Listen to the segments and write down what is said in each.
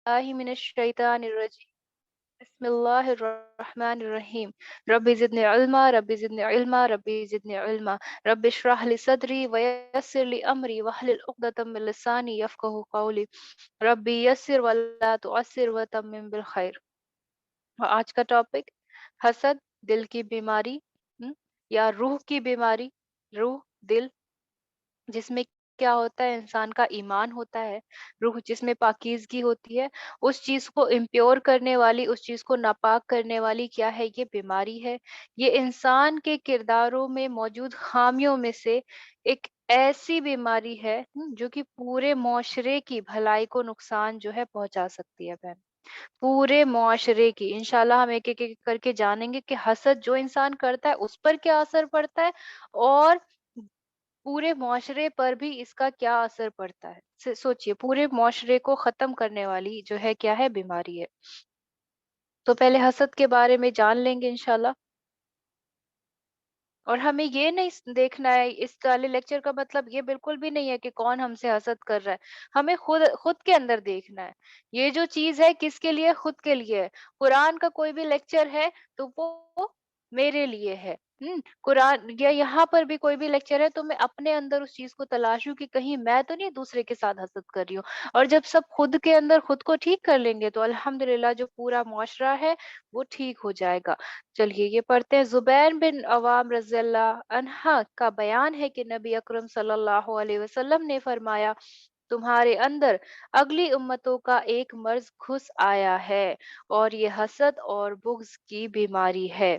بالله من الشيطان الرجيم بسم الله الرحمن الرحيم رب زدني علما رب زدني علما رب زدني علما رب اشرح لي صدري ويسر لي أمري واحلل عقدة من لساني يفقه قولي ربي يسر ولا تعسر وتمم بالخير. اور آج کا ٹاپک حسد، دل کی بیماری، ہم، یا روح کی بیماری. روح، دل، جس میں کیا ہوتا ہے، انسان کا ایمان ہوتا ہے. روح جس میں پاکیزگی ہوتی ہے، اس چیز کو امپیور کرنے والی، اس چیز کو ناپاک کرنے والی کیا ہے؟ یہ بیماری ہے. یہ انسان کے کرداروں میں موجود خامیوں میں سے ایک ایسی بیماری ہے جو کہ پورے معاشرے کی بھلائی کو نقصان جو ہے پہنچا سکتی ہے بہن. پورے معاشرے کی. انشاءاللہ ہم ایک ایک ایک کر کے جانیں گے کہ حسد جو انسان کرتا ہے اس پر کیا اثر پڑتا ہے، اور پورے معاشرے پر بھی اس کا کیا اثر پڑتا ہے. سوچئے، پورے معاشرے کو ختم کرنے والی جو ہے کیا ہے؟ بیماری ہے. تو پہلے حسد کے بارے میں جان لیں گے انشاءاللہ. اور ہمیں یہ نہیں دیکھنا ہے، اس والے لیکچر کا مطلب یہ بالکل بھی نہیں ہے کہ کون ہم سے حسد کر رہا ہے. ہمیں خود خود کے اندر دیکھنا ہے. یہ جو چیز ہے کس کے لیے؟ خود کے لیے ہے. قرآن کا کوئی بھی لیکچر ہے تو وہ میرے لیے ہے. قرآن یا یہاں پر بھی کوئی بھی لیکچر ہے تو میں اپنے اندر اس چیز کو تلاشوں کہ کہیں میں تو نہیں دوسرے کے ساتھ حسد کر رہی ہوں. اور جب سب خود کے اندر خود کو ٹھیک کر لیں گے تو الحمدللہ جو پورا معاشرہ ہے وہ ٹھیک ہو جائے گا. چلیے یہ پڑھتے ہیں. زبیر بن عوام رضی اللہ عنہ کا بیان ہے کہ نبی اکرم صلی اللہ علیہ وسلم نے فرمایا، تمہارے اندر اگلی امتوں کا ایک مرض گھس آیا ہے، اور یہ حسد اور بغض کی بیماری ہے.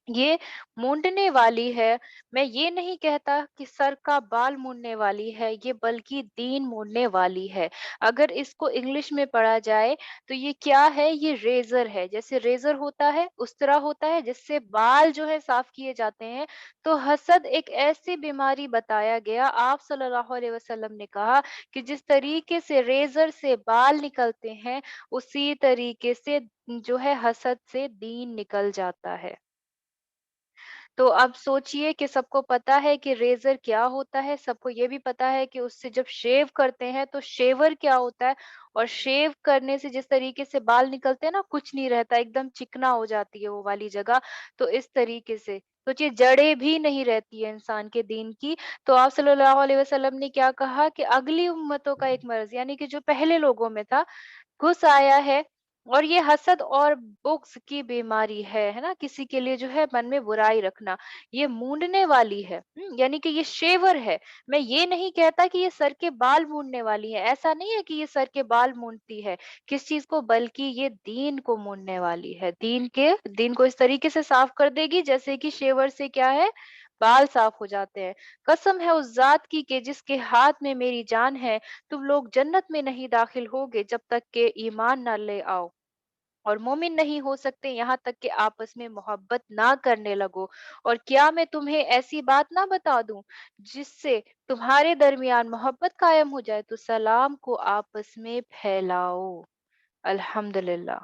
یہ مونڈنے والی ہے. میں یہ نہیں کہتا کہ سر کا بال مونڈنے والی ہے، یہ بلکہ دین مونڈنے والی ہے. اگر اس کو انگلش میں پڑھا جائے تو یہ کیا ہے؟ یہ ریزر ہے. جیسے ریزر ہوتا ہے اس طرح ہوتا ہے جس سے بال جو ہے صاف کیے جاتے ہیں. تو حسد ایک ایسی بیماری بتایا گیا. آپ صلی اللہ علیہ وسلم نے کہا کہ جس طریقے سے ریزر سے بال نکلتے ہیں اسی طریقے سے جو ہے حسد سے دین نکل جاتا ہے. تو اب سوچئے کہ سب کو پتا ہے کہ ریزر کیا ہوتا ہے، سب کو یہ بھی پتا ہے کہ اس سے جب شیو کرتے ہیں تو شیور کیا ہوتا ہے، اور شیو کرنے سے جس طریقے سے بال نکلتے ہیں نا، کچھ نہیں رہتا، ایک دم چکنا ہو جاتی ہے وہ والی جگہ. تو اس طریقے سے سوچئے جڑیں بھی نہیں رہتی ہے انسان کے دین کی. تو آپ صلی اللہ علیہ وسلم نے کیا کہا کہ اگلی امتوں کا ایک مرض، یعنی کہ جو پہلے لوگوں میں تھا، گھس آیا ہے. اور یہ حسد اور بغض کی بیماری ہے نا. کسی کے لیے جو ہے من میں برائی رکھنا، یہ مونڈنے والی ہے. یعنی کہ یہ شیور ہے. میں یہ نہیں کہتا کہ یہ سر کے بال مونڈنے والی ہے، ایسا نہیں ہے کہ یہ سر کے بال مونڈتی ہے. کس چیز کو؟ بلکہ یہ دین کو مونڈنے والی ہے. دین کو اس طریقے سے صاف کر دے گی جیسے کہ شیور سے کیا ہے؟ بال صاف ہو جاتے ہیں. قسم ہے اس ذات کی کہ جس کے ہاتھ میں میری جان ہے، تم لوگ جنت میں نہیں داخل ہوگے جب تک کہ ایمان نہ لے آؤ، اور مومن نہیں ہو سکتے یہاں تک کہ آپس میں محبت نہ کرنے لگو. اور کیا میں تمہیں ایسی بات نہ بتا دوں جس سے تمہارے درمیان محبت قائم ہو جائے؟ تو سلام کو آپس میں پھیلاؤ. الحمدللہ.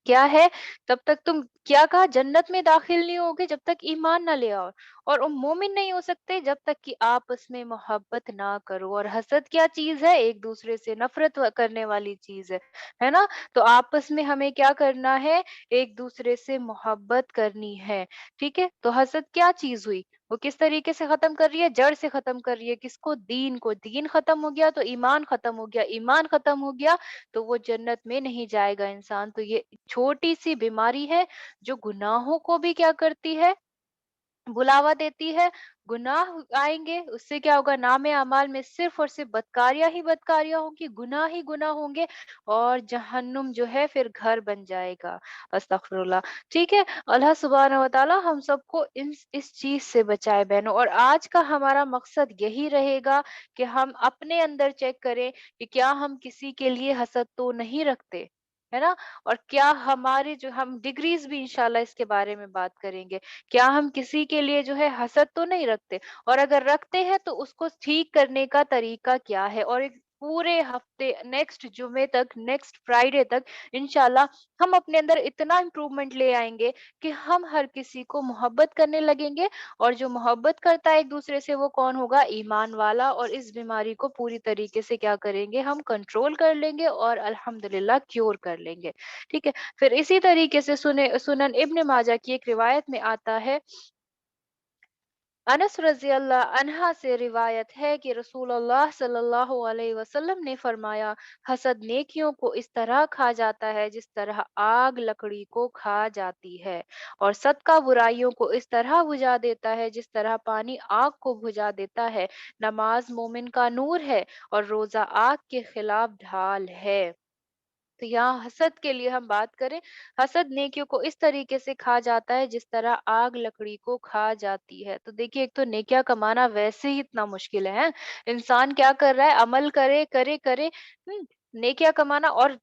کیا ہے؟ تب تک تم کیا کہا؟ جنت میں داخل نہیں ہوگے جب تک ایمان نہ لے آؤ، اور مومن نہیں ہو سکتے جب تک کہ آپس میں محبت نہ کرو. اور حسد کیا چیز ہے؟ ایک دوسرے سے نفرت کرنے والی چیز ہے نا. تو آپس میں ہمیں کیا کرنا ہے؟ ایک دوسرے سے محبت کرنی ہے. ٹھیک ہے. تو حسد کیا چیز ہوئی؟ وہ کس طریقے سے ختم کر رہی ہے؟ جڑ سے ختم کر رہی ہے. کس کو؟ دین کو. دین ختم ہو گیا تو ایمان ختم ہو گیا. ایمان ختم ہو گیا تو وہ جنت میں نہیں جائے گا انسان. تو یہ چھوٹی سی بیماری ہے جو گناہوں کو بھی کیا کرتی ہے؟ بلاوا دیتی ہے. گناہ آئیں گے، اس سے کیا ہوگا؟ نام اعمال میں صرف اور صرف بدکاریاں ہی بدکاریاں ہوں گی، گناہ ہی گناہ ہوں گے، اور جہنم جو ہے پھر گھر بن جائے گا. استغفر اللہ. ٹھیک ہے. اللہ سبحانہ و تعالی ہم سب کو اس چیز سے بچائے بہنوں. اور آج کا ہمارا مقصد یہی رہے گا کہ ہم اپنے اندر چیک کریں کہ کیا ہم کسی کے لیے حسد تو نہیں رکھتے، ہے نا. اور کیا ہمارے جو ہم ڈگریز بھی انشاءاللہ اس کے بارے میں بات کریں گے، کیا ہم کسی کے لیے جو ہے حسد تو نہیں رکھتے، اور اگر رکھتے ہیں تو اس کو ٹھیک کرنے کا طریقہ کیا ہے. اور ایک पूरे हफ्ते, नेक्स्ट जुमे तक, नेक्स्ट फ्राइडे तक इंशाल्लाह हम अपने अंदर इतना इम्प्रूवमेंट ले आएंगे कि हम हर किसी को मोहब्बत करने लगेंगे। और जो मोहब्बत करता है एक दूसरे से वो कौन होगा? ईमान वाला। और इस बीमारी को पूरी तरीके से क्या करेंगे? हम कंट्रोल कर लेंगे और अल्हम्दुलिल्लाह क्योर कर लेंगे। ठीक है। फिर इसी तरीके से सुनन इब्न माजा की एक रिवायत में आता है, अनस रज़ी अल्लाह अन्हा से रिवायत है कि रसूलुल्लाह सल्लल्लाहु अलैहि वसल्लम ने फरमाया, हसद नेकियों को इस तरह खा जाता है जिस तरह आग लकड़ी को खा जाती है, और सदका बुराइयों को इस तरह बुझा देता है जिस तरह पानी आग को बुझा देता है। नमाज मोमिन का नूर है और रोजा आग के खिलाफ ढाल है। तो यहाँ हसद के लिए हम बात करें, हसद नेकियों को इस तरीके से खा जाता है जिस तरह आग लकड़ी को खा जाती है। तो देखिए, एक तो नेकियां कमाना वैसे ही इतना मुश्किल है, हैं? इंसान क्या कर रहा है? अमल करे करे करे, नेकियां कमाना। और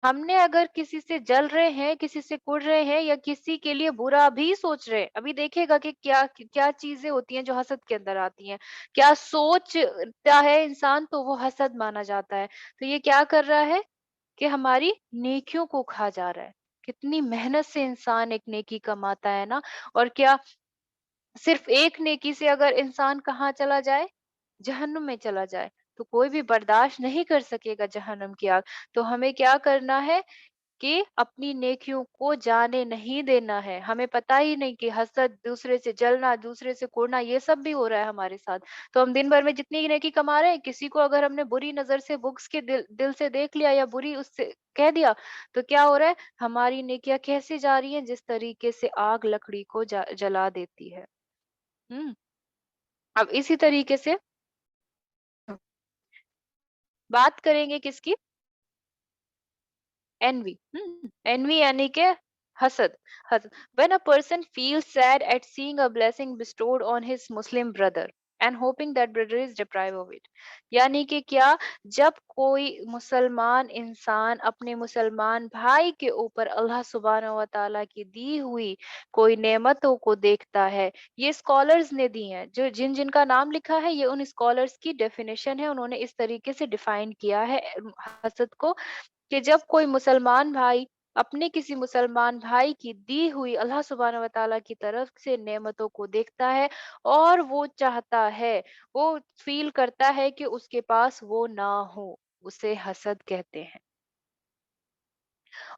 हमने अगर किसी से जल रहे हैं, किसी से कुड़ रहे हैं, या किसी के लिए बुरा भी सोच रहे हैं, अभी देखिएगा कि क्या क्या चीजें होती हैं जो हसद के अंदर आती हैं। क्या सोचता है इंसान तो वो हसद माना जाता है। तो ये क्या कर रहा है कि हमारी नेकियों को खा जा रहा है। कितनी मेहनत से इंसान एक नेकी कमाता है ना। और क्या सिर्फ एक नेकी से अगर इंसान कहाँ चला जाए, जहन्नुम में चला जाए, तो कोई भी बर्दाश्त नहीं कर सकेगा जहन्नुम की आग। तो हमें क्या करना है कि अपनी नेकियों को जाने नहीं देना है। हमें पता ही नहीं कि हसद, दूसरे से जलना, दूसरे से कोड़ना, ये सब भी हो रहा है हमारे साथ। तो हम दिन भर में जितनी नेकी कमा रहे हैं, किसी को अगर हमने बुरी नजर से, बुक्स के दिल दिल से देख लिया या बुरी उससे कह दिया, तो क्या हो रहा है? हमारी नेकियां कैसे जा रही हैं? जिस तरीके से आग लकड़ी को जला देती है। हम्म। अब इसी तरीके से बात करेंगे किसकी? एनवी। एनवी यानी के हसद। हसद, when a person feels sad at seeing a blessing bestowed on his Muslim brother and hoping that brother is deprived of it। यानी कि क्या, जब कोई मुसलमान इंसान अपने मुसलमान भाई के ऊपर अल्लाह सुब्हानहू व तआला की दी हुई कोई नेमतों को देखता है। ये स्कॉलर्स ने दी हैं, जो जिन जिनका नाम लिखा है, ये उन स्कॉलर्स की डेफिनेशन है। उन्होंने इस तरीके से डिफाइन किया है हसद को, कि जब कोई मुसलमान भाई अपने किसी मुसलमान भाई की दी हुई अल्लाह सुब्हानहू व तआला की तरफ से नेमतों को देखता है और वो चाहता है, वो फील करता है कि उसके पास वो ना हो, उसे हसद कहते हैं।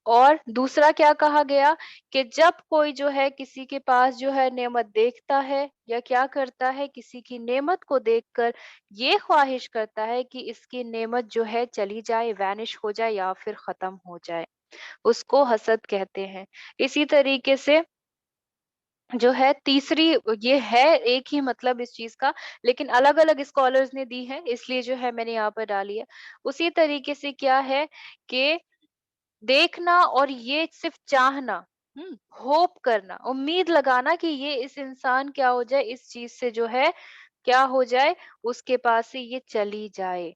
और दूसरा क्या कहा गया, कि जब कोई जो है किसी के पास जो है नेमत देखता है, या क्या करता है, किसी की नेमत को देखकर ये ख्वाहिश करता है कि इसकी नेमत जो है चली जाए, वैनिश हो जाए, या फिर खत्म हो जाए, उसको हसद कहते हैं। इसी तरीके से जो है तीसरी, ये है एक ही मतलब इस चीज का, लेकिन अलग अलग स्कॉलर्स ने दी है, इसलिए जो है मैंने यहाँ पर डाली है। उसी तरीके से क्या है कि देखना, और ये सिर्फ चाहना, होप करना, उम्मीद लगाना कि ये इस इंसान क्या हो जाए, इस चीज से जो है क्या हो जाए, उसके पास से ये चली जाए।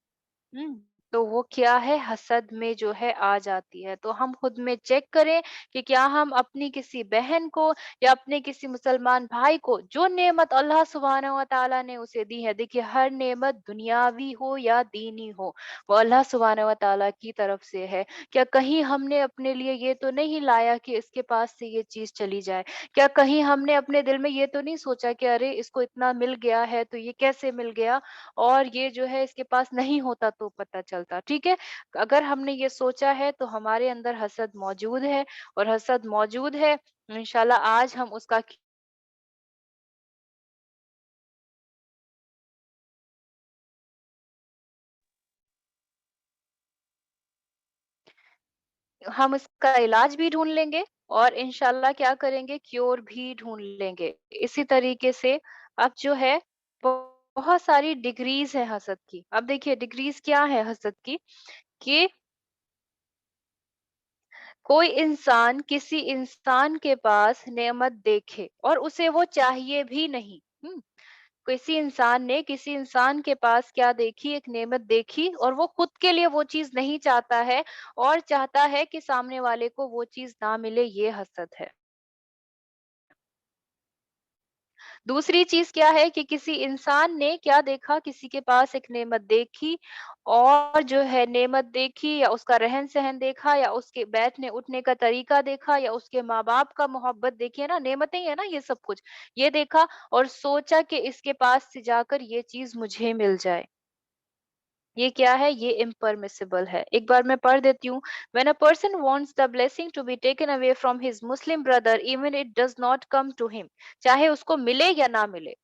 हुँ, तो वो क्या है, हसद में जो है आ जाती है। तो हम खुद में चेक करें कि क्या हम अपनी किसी बहन को या अपने किसी मुसलमान भाई को जो नेमत अल्लाह सुब्हानहू व तआला ने उसे दी है, देखिए हर नेमत दुनियावी हो या दीनी हो, वो अल्लाह सुब्हानहू व तआला की तरफ से है। क्या कहीं हमने अपने लिए ये तो नहीं लाया कि इसके पास से ये चीज़ चली जाए? क्या कहीं हमने अपने दिल में ये तो नहीं सोचा कि अरे इसको इतना मिल गया है तो ये कैसे मिल गया? और ये जो है इसके पास नहीं होता तो पता चलता, ठीक है? अगर हमने ये सोचा है तो हमारे अंदर हसद मौजूद है, और हसद मौजूद है, इंशाल्लाह आज हम उसका हम इसका इलाज भी ढूँढ लेंगे, और इंशाल्लाह क्या करेंगे, क्योर भी ढूँढ लेंगे। इसी तरीके से अब जो है बहुत सारी डिग्रीज़ है हसद की। अब देखिए डिग्रीज़ क्या है हसद की, कि कोई इंसान किसी इंसान के पास नेमत देखे और उसे वो चाहिए भी नहीं। किसी इंसान ने किसी इंसान के पास क्या देखी, एक नेमत देखी, और वो खुद के लिए वो चीज नहीं चाहता है, और चाहता है कि सामने वाले को वो चीज ना मिले, ये हसद है। दूसरी चीज क्या है, कि किसी इंसान ने क्या देखा, किसी के पास एक नेमत देखी और जो है नेमत देखी या उसका रहन-सहन देखा या उसके बैठने-उठने का तरीका देखा या उसके माँ-बाप का मोहब्बत देखी, है ना? नेमतें ही है ना ये सब कुछ। ये देखा और सोचा कि इसके पास से जाकर ये चीज़ मुझे मिल जाए। ये क्या है? ये इम्परमिसिबल है। एक बार मैं पढ़ देती हूँ। When a person wants the blessing to be taken away from his Muslim brother even it does not come to him, चाहे उसको मिले या ना मिले।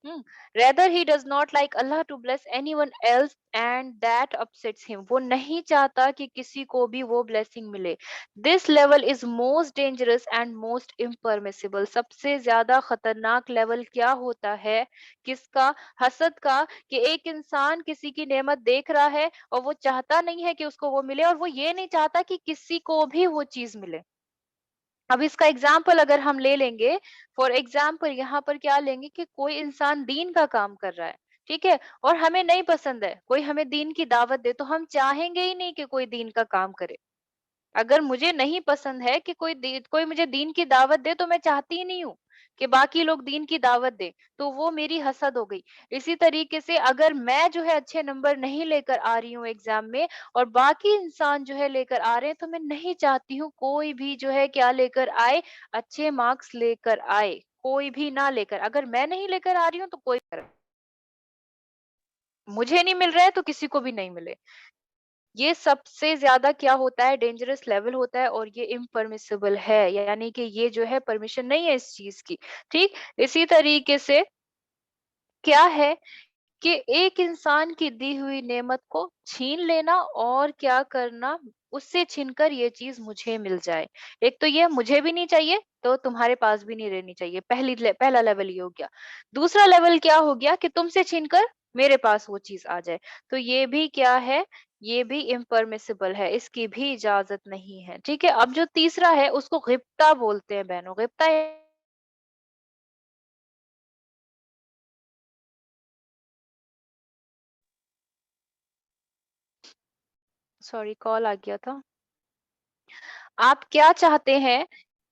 Hmm. Rather, he does not like Allah to bless anyone else and that upsets him. वो नहीं चाहता कि किसी को भी वो blessing मिले. This level is most dangerous and most impermissible. सबसे ज्यादा खतरनाक लेवल क्या होता है? किसका? हसद का, कि एक इंसान किसी की नेमत देख रहा है और वो चाहता नहीं है कि उसको वो मिले और वो ये नहीं चाहता कि किसी को भी वो चीज मिले। अब इसका एग्जाम्पल अगर हम ले लेंगे, फॉर एग्जाम्पल यहाँ पर क्या लेंगे कि कोई इंसान दीन का काम कर रहा है, ठीक है, और हमें नहीं पसंद है, कोई हमें दीन की दावत दे तो हम चाहेंगे ही नहीं कि कोई दीन का काम करे। अगर मुझे नहीं पसंद है कि कोई मुझे दीन की दावत दे तो मैं चाहती ही नहीं हूँ कि बाकी लोग दीन की दावत दे, तो वो मेरी हसद हो गई। इसी तरीके से अगर मैं जो है अच्छे नंबर नहीं लेकर आ रही हूँ एग्जाम में और बाकी इंसान जो है लेकर आ रहे हैं, तो मैं नहीं चाहती हूँ कोई भी जो है क्या लेकर आए, अच्छे मार्क्स लेकर आए। कोई भी ना लेकर, अगर मैं नहीं लेकर आ रही हूँ तो कोई मुझे नहीं मिल रहा है तो किसी को भी नहीं मिले। ये सबसे ज़्यादा क्या होता है, डेंजरस लेवल होता है और ये इम्परमिसिबल है, यानी कि ये जो है परमिशन नहीं है इस चीज़ की, ठीक? इसी तरीके से क्या है कि एक इंसान की दी हुई नेमत को छीन लेना और क्या करना, उससे छीनकर ये चीज़ मुझे मिल जाए। एक तो ये मुझे भी नहीं चाहिए, तो तुम्हारे पास भी नहीं रहनी चाहिए, पहला लेवल ये हो गया। दूसरा लेवल क्या हो गया कि तुमसे छीनकर मेरे पास वो चीज़ आ जाए, तो ये भी क्या है, ये भी इम्परमिसिबल है, इसकी भी इजाज़त नहीं है, ठीक है? अब जो तीसरा है उसको ग़िब्ता बोलते हैं बहनों, ग़िब्ता सॉरी कॉल आ गया था। आप क्या चाहते हैं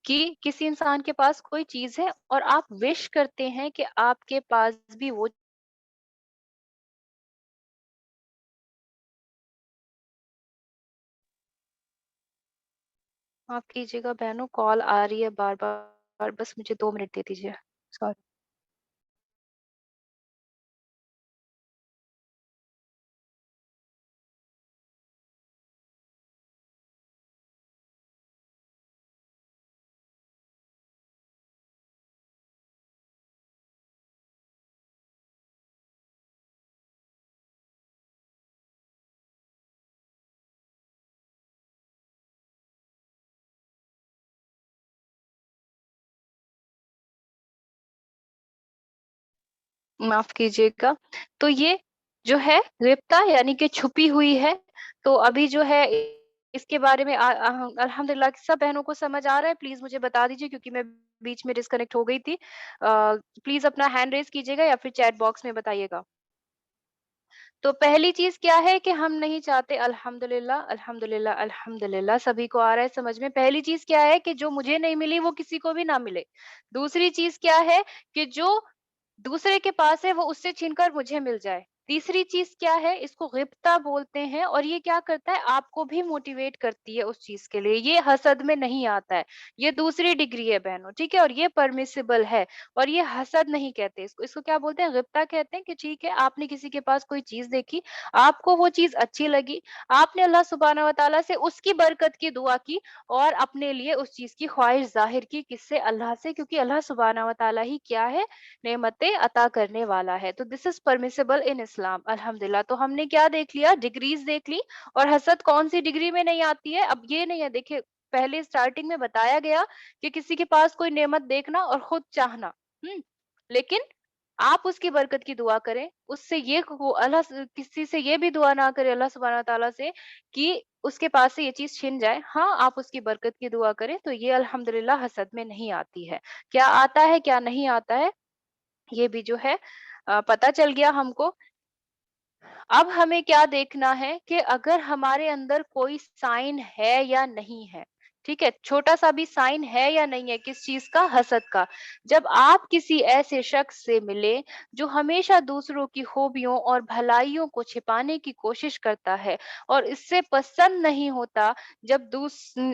कि किसी इंसान के पास कोई चीज़ है और आप विश करते हैं कि आपके पास भी वो, माफ़ कीजिएगा बहनों कॉल आ रही है बार-बार, बस मुझे 2 मिनट दे दीजिए। सॉरी। माफ़ कीजिएगा। तो ये जो है ग़िब्ता यानी कि छुपी हुई है, तो अभी जो है इसके बारे में अल्हम्दुलिल्लाह सब बहनों को समझ आ रहा है? प्लीज़ मुझे बता दीजिए क्योंकि मैं बीच में डिस्कनेक्ट हो गई थी। प्लीज़ अपना हैंड रेज़ कीजिएगा या फिर चैट बॉक्स में बताइएगा। तो पहली चीज़ क्या है कि हम नहीं चाहते, अल्हम्दुलिल्लाह, अल्हम्दुलिल्लाह, अल्हम्दुलिल्लाह सभी को आ रहा है समझ में। पहली चीज़ क्या है कि जो मुझे नहीं मिली वो किसी को भी ना मिले। दूसरी चीज़ क्या है कि जो दूसरे के पास है वो उससे छीनकर मुझे मिल जाए। तीसरी चीज़ क्या है, इसको ग़िब्ता बोलते हैं और ये क्या करता है, आपको भी मोटिवेट करती है उस चीज़ के लिए। ये हसद में नहीं आता है। ये दूसरी डिग्री है बहनों, ठीक है? और ये परमिसिबल है और ये हसद नहीं कहते इसको। इसको क्या बोलते हैं, ग़िब्ता कहते हैं कि ठीक है, आपने किसी के पास कोई चीज़ देखी, आपको वो चीज़ अच्छी लगी, आपने अल्लाह सुब्हानहू व तआला से उसकी बरकत की दुआ की और अपने लिए उस चीज़ की ख़्वाहिश ज़ाहिर की, किससे? अल्लाह से, क्योंकि अल्लाह सुब्हानहू व तआला ही क्या है, नेमतें अता करने वाला है। तो दिस इज़ परमिसिबल इन इस्लाम अल्हम्दुलिल्लाह। तो हमने क्या देख लिया, डिग्रीज़ देख ली और हसद कौन-सी डिग्री में नहीं आती है। अब ये नहीं है, देखिए पहले स्टार्टिंग में बताया गया कि किसी के पास कोई नेमत देखना और खुद चाहना, हुँ? लेकिन आप उसकी बरकत की दुआ करें, उससे ये वो अल्लाह स किसी से ये भी दुआ ना करें अल्लाह सुब्हानहू व तआला से कि उसके पास से ये चीज़ छिन जाए। हाँ, आप उसकी बरकत की दुआ करें, तो ये अल्हम्दुलिल्लाह हसद में नहीं आती है। क्या आता है, क्या नहीं आता है? ये भी जो है पता चल गया हमको। अब हमें क्या देखना है कि अगर हमारे अंदर कोई साइन है या नहीं है, ठीक है? छोटा-सा भी साइन है या नहीं है किस चीज़ का? हसद का। जब आप किसी ऐसे शख्स से मिले जो हमेशा दूसरों की खूबियों और भलाइयों को छिपाने की कोशिश करता है और इससे पसंद नहीं होता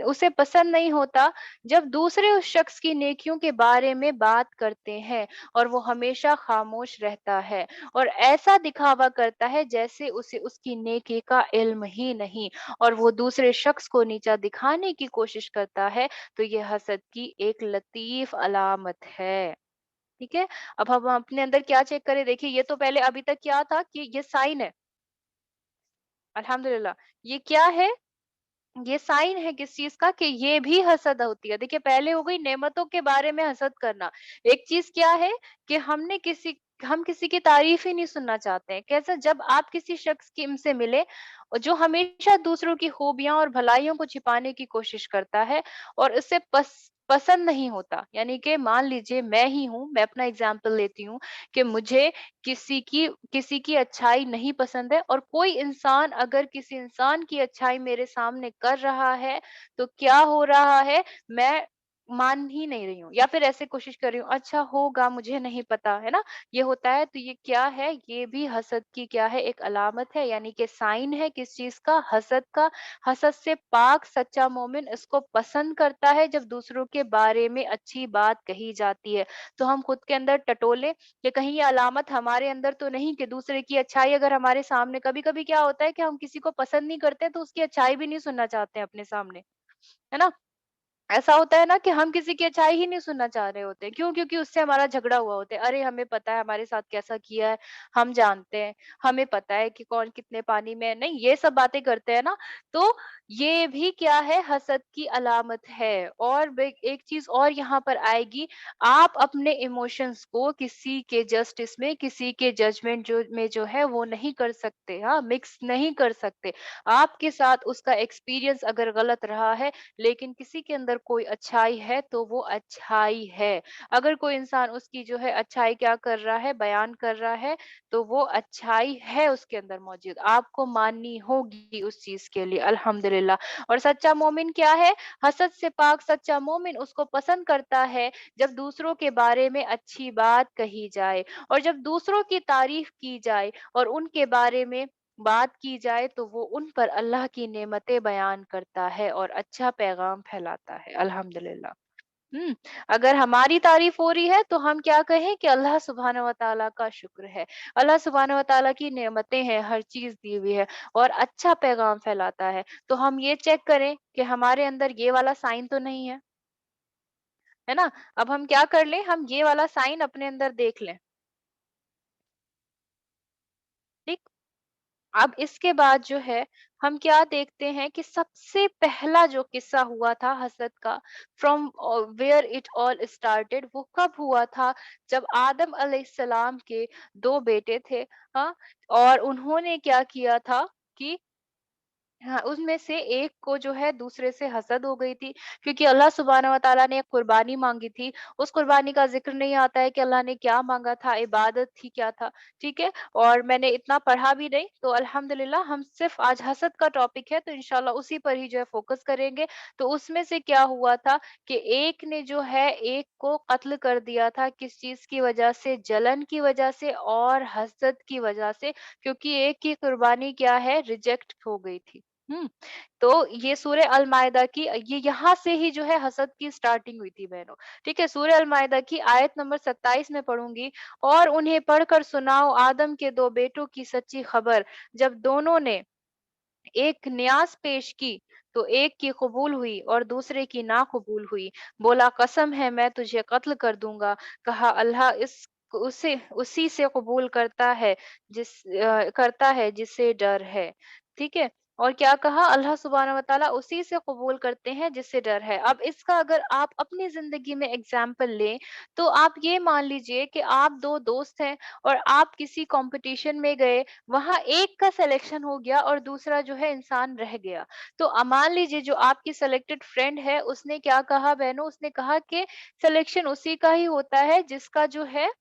उसे पसंद नहीं होता जब दूसरे उस शख्स की नेकियों के बारे में बात करते हैं और वो हमेशा खामोश रहता है और ऐसा दिखावा करता है जैसे उसे उसकी नेकी का इल्म ही नहीं और वो दूसरे शख्स को नीचा दिखाने की कोशिश करता है, तो ये हसद की एक लतीफ अलामत है। ठीक है? अब हम अपने अंदर क्या चेक करें, देखिए ये तो पहले अभी तक क्या था कि ये साइन है, अल्हम्दुलिल्लाह। ये क्या है? ये साइन है किस चीज़ का कि ये भी हसद होती है। देखिए पहले हो गई नेमतों के बारे में हसद करना। एक चीज़ क्या है कि हम किसी की तारीफ़ ही नहीं सुनना चाहते हैं। कैसा? जब आप किसी शख्स की से मिले और जो हमेशा दूसरों की खूबियाँ और भलाइयों को छिपाने की कोशिश करता है और उसे पसंद नहीं होता। यानी कि मान लीजिए मैं ही हूँ, मैं अपना एग्ज़ाम्पल लेती हूँ कि मुझे किसी की अच्छाई नहीं पसंद है और कोई इंसान अगर किसी इंसान की अच्छाई मेरे सामने कर रहा है, तो क्या हो रहा है, मैं मान ही नहीं रही हूँ या फिर ऐसे कोशिश कर रही हूँ, अच्छा होगा मुझे नहीं पता, है ना? ये होता है तो ये क्या है? ये भी हसद की क्या है? एक अलामत है यानी कि साइन है किस चीज़ का? हसद का। हसद से पाक सच्चा मोमिन इसको पसंद करता है जब दूसरों के बारे में अच्छी बात कही जाती है। तो हम खुद के अंदर टटोले कि कहीं ये अलामत हमारे अंदर तो नहीं कि दूसरे की अच्छाई अगर हमारे सामने, कभी-कभी क्या होता है कि हम किसी को पसंद नहीं करते तो उसकी अच्छाई भी नहीं सुनना चाहते हैं अपने सामने, है ना? ऐसा होता है ना कि हम किसी की अच्छाई ही नहीं सुनना चाह रहे होते। क्यों? क्योंकि उससे हमारा झगड़ा हुआ होता है। अरे! हमें पता है हमारे साथ कैसा किया है, हम जानते हैं, हमें पता है कि कौन कितने पानी में है। नहीं, ये सब बातें करते हैं ना, तो ये भी क्या है? हसद की अलामत है। और बे एक चीज़ और यहाँ पर आएगी, आप अपने इमोशंस को किसी के जस्टिस में, किसी के जजमेंट जो है वो नहीं कर सकते, हाँ? मिक्स नहीं कर सकते। आपके साथ उसका एक्सपीरियंस अगर गलत रहा है लेकिन किसी के अंदर कोई अच्छाई है तो वो अच्छाई है। अगर कोई इंसान उसकी जो है अच्छाई क्या कर रहा है, बयान कर रहा है, तो वो अच्छाई है उसके अंदर मौजूद। आपको माननी होगी उस चीज़ के लिए अल्हम्दुलिल्लाह। और सच्चा मोमिन क्या है? हसद से पाक सच्चा मोमिन उसको पसंद करता है जब दूसरों के बारे में अच्छी बात कही जाए और जब दूसरों की तारीफ की जाए और उनके बारे में बात की जाए तो वो उन पर अल्लाह की नेमतें बयान करता है और अच्छा पैगाम फैलाता है अल्हम्दुलिल्लाह। हुँ, अगर हमारी तारीफ़ हो रही है तो हम क्या कहें कि अल्लाह सुब्हानहू व तआला का शुक्र है। अल्लाह सुब्हानहू व तआला की नेमतें हैं, हर चीज़ दी हुई है और अच्छा पैगाम फैलाता है। तो हम ये चेक करें कि हमारे अंदर ये वाला साइन तो नहीं है ना? अब हम क्या कर लें, हम ये वाला साइन अपने अंदर देख लें, ठीक? अब इसके बाद जो है हम क्या देखते हैं कि सबसे पहला जो किस्सा हुआ था हसद का, from where it all started, वो कब हुआ था? जब आदम अलैहिस्सलाम के दो बेटे थे, हाँ, और उन्होंने क्या किया था कि हाँ, उसमें से एक को जो है दूसरे से हसद हो गई थी क्योंकि अल्लाह सुब्हानहू व तआला ने एक कुर्बानी माँगी थी। उस कुर्बानी का ज़िक्र नहीं आता है कि अल्लाह ने क्या माँगा था, इबादत थी, क्या था, ठीक है? और मैंने इतना पढ़ा भी नहीं, तो अल्हम्दुलिल्लाह हम सिर्फ़ आज हसद का टॉपिक है तो इंशाअल्लाह उसी पर ही जो है फ़ोकस करेंगे। तो उसमें से क्या हुआ था कि एक ने जो है एक को कत्ल कर दिया था, किस चीज़ की वजह से? जलन की वजह से और हसद की वजह से, क्योंकि एक की कुर्बानी क्या है? रिजेक्ट हो गई थी। हुँ, तो ये सूरह अल-माइदा की ये यहाँ से ही जो है हसद की स्टार्टिंग हुई थी बहनों, ठीक है? सूरह अल-माइदा की आयत नंबर 27 में पढ़ूँगी, और उन्हें पढ़कर सुनाओ आदम के 2 बेटों की सच्ची खबर, जब दोनों ने एक न्यास पेश की, तो एक की कबूल हुई और दूसरे की ना कबूल हुई। बोला, कसम है मैं तुझे कत्ल कर दूँगा। कहा, अल्लाह इस उसे उसी से कबूल करता है जिसे डर है। ठीक है? और क्या कहा? अल्लाह सुब्हानहू व तआला उसी से कबूल करते हैं जिससे डर है। अब इसका अगर आप अपनी ज़िंदगी में एग्ज़ाम्पल लें, तो आप ये मान लीजिए कि आप 2 दोस्त हैं और आप किसी कॉम्पिटिशन में गए, वहाँ एक का सिलेक्शन हो गया और दूसरा जो है इंसान रह गया। तो मान लीजिए जो आपकी सेलेक्टेड फ्रेंड है, उसने क्या कहा बहनों? उसने कहा कि सिलेक्शन उसी का ही होता है जिसका जो है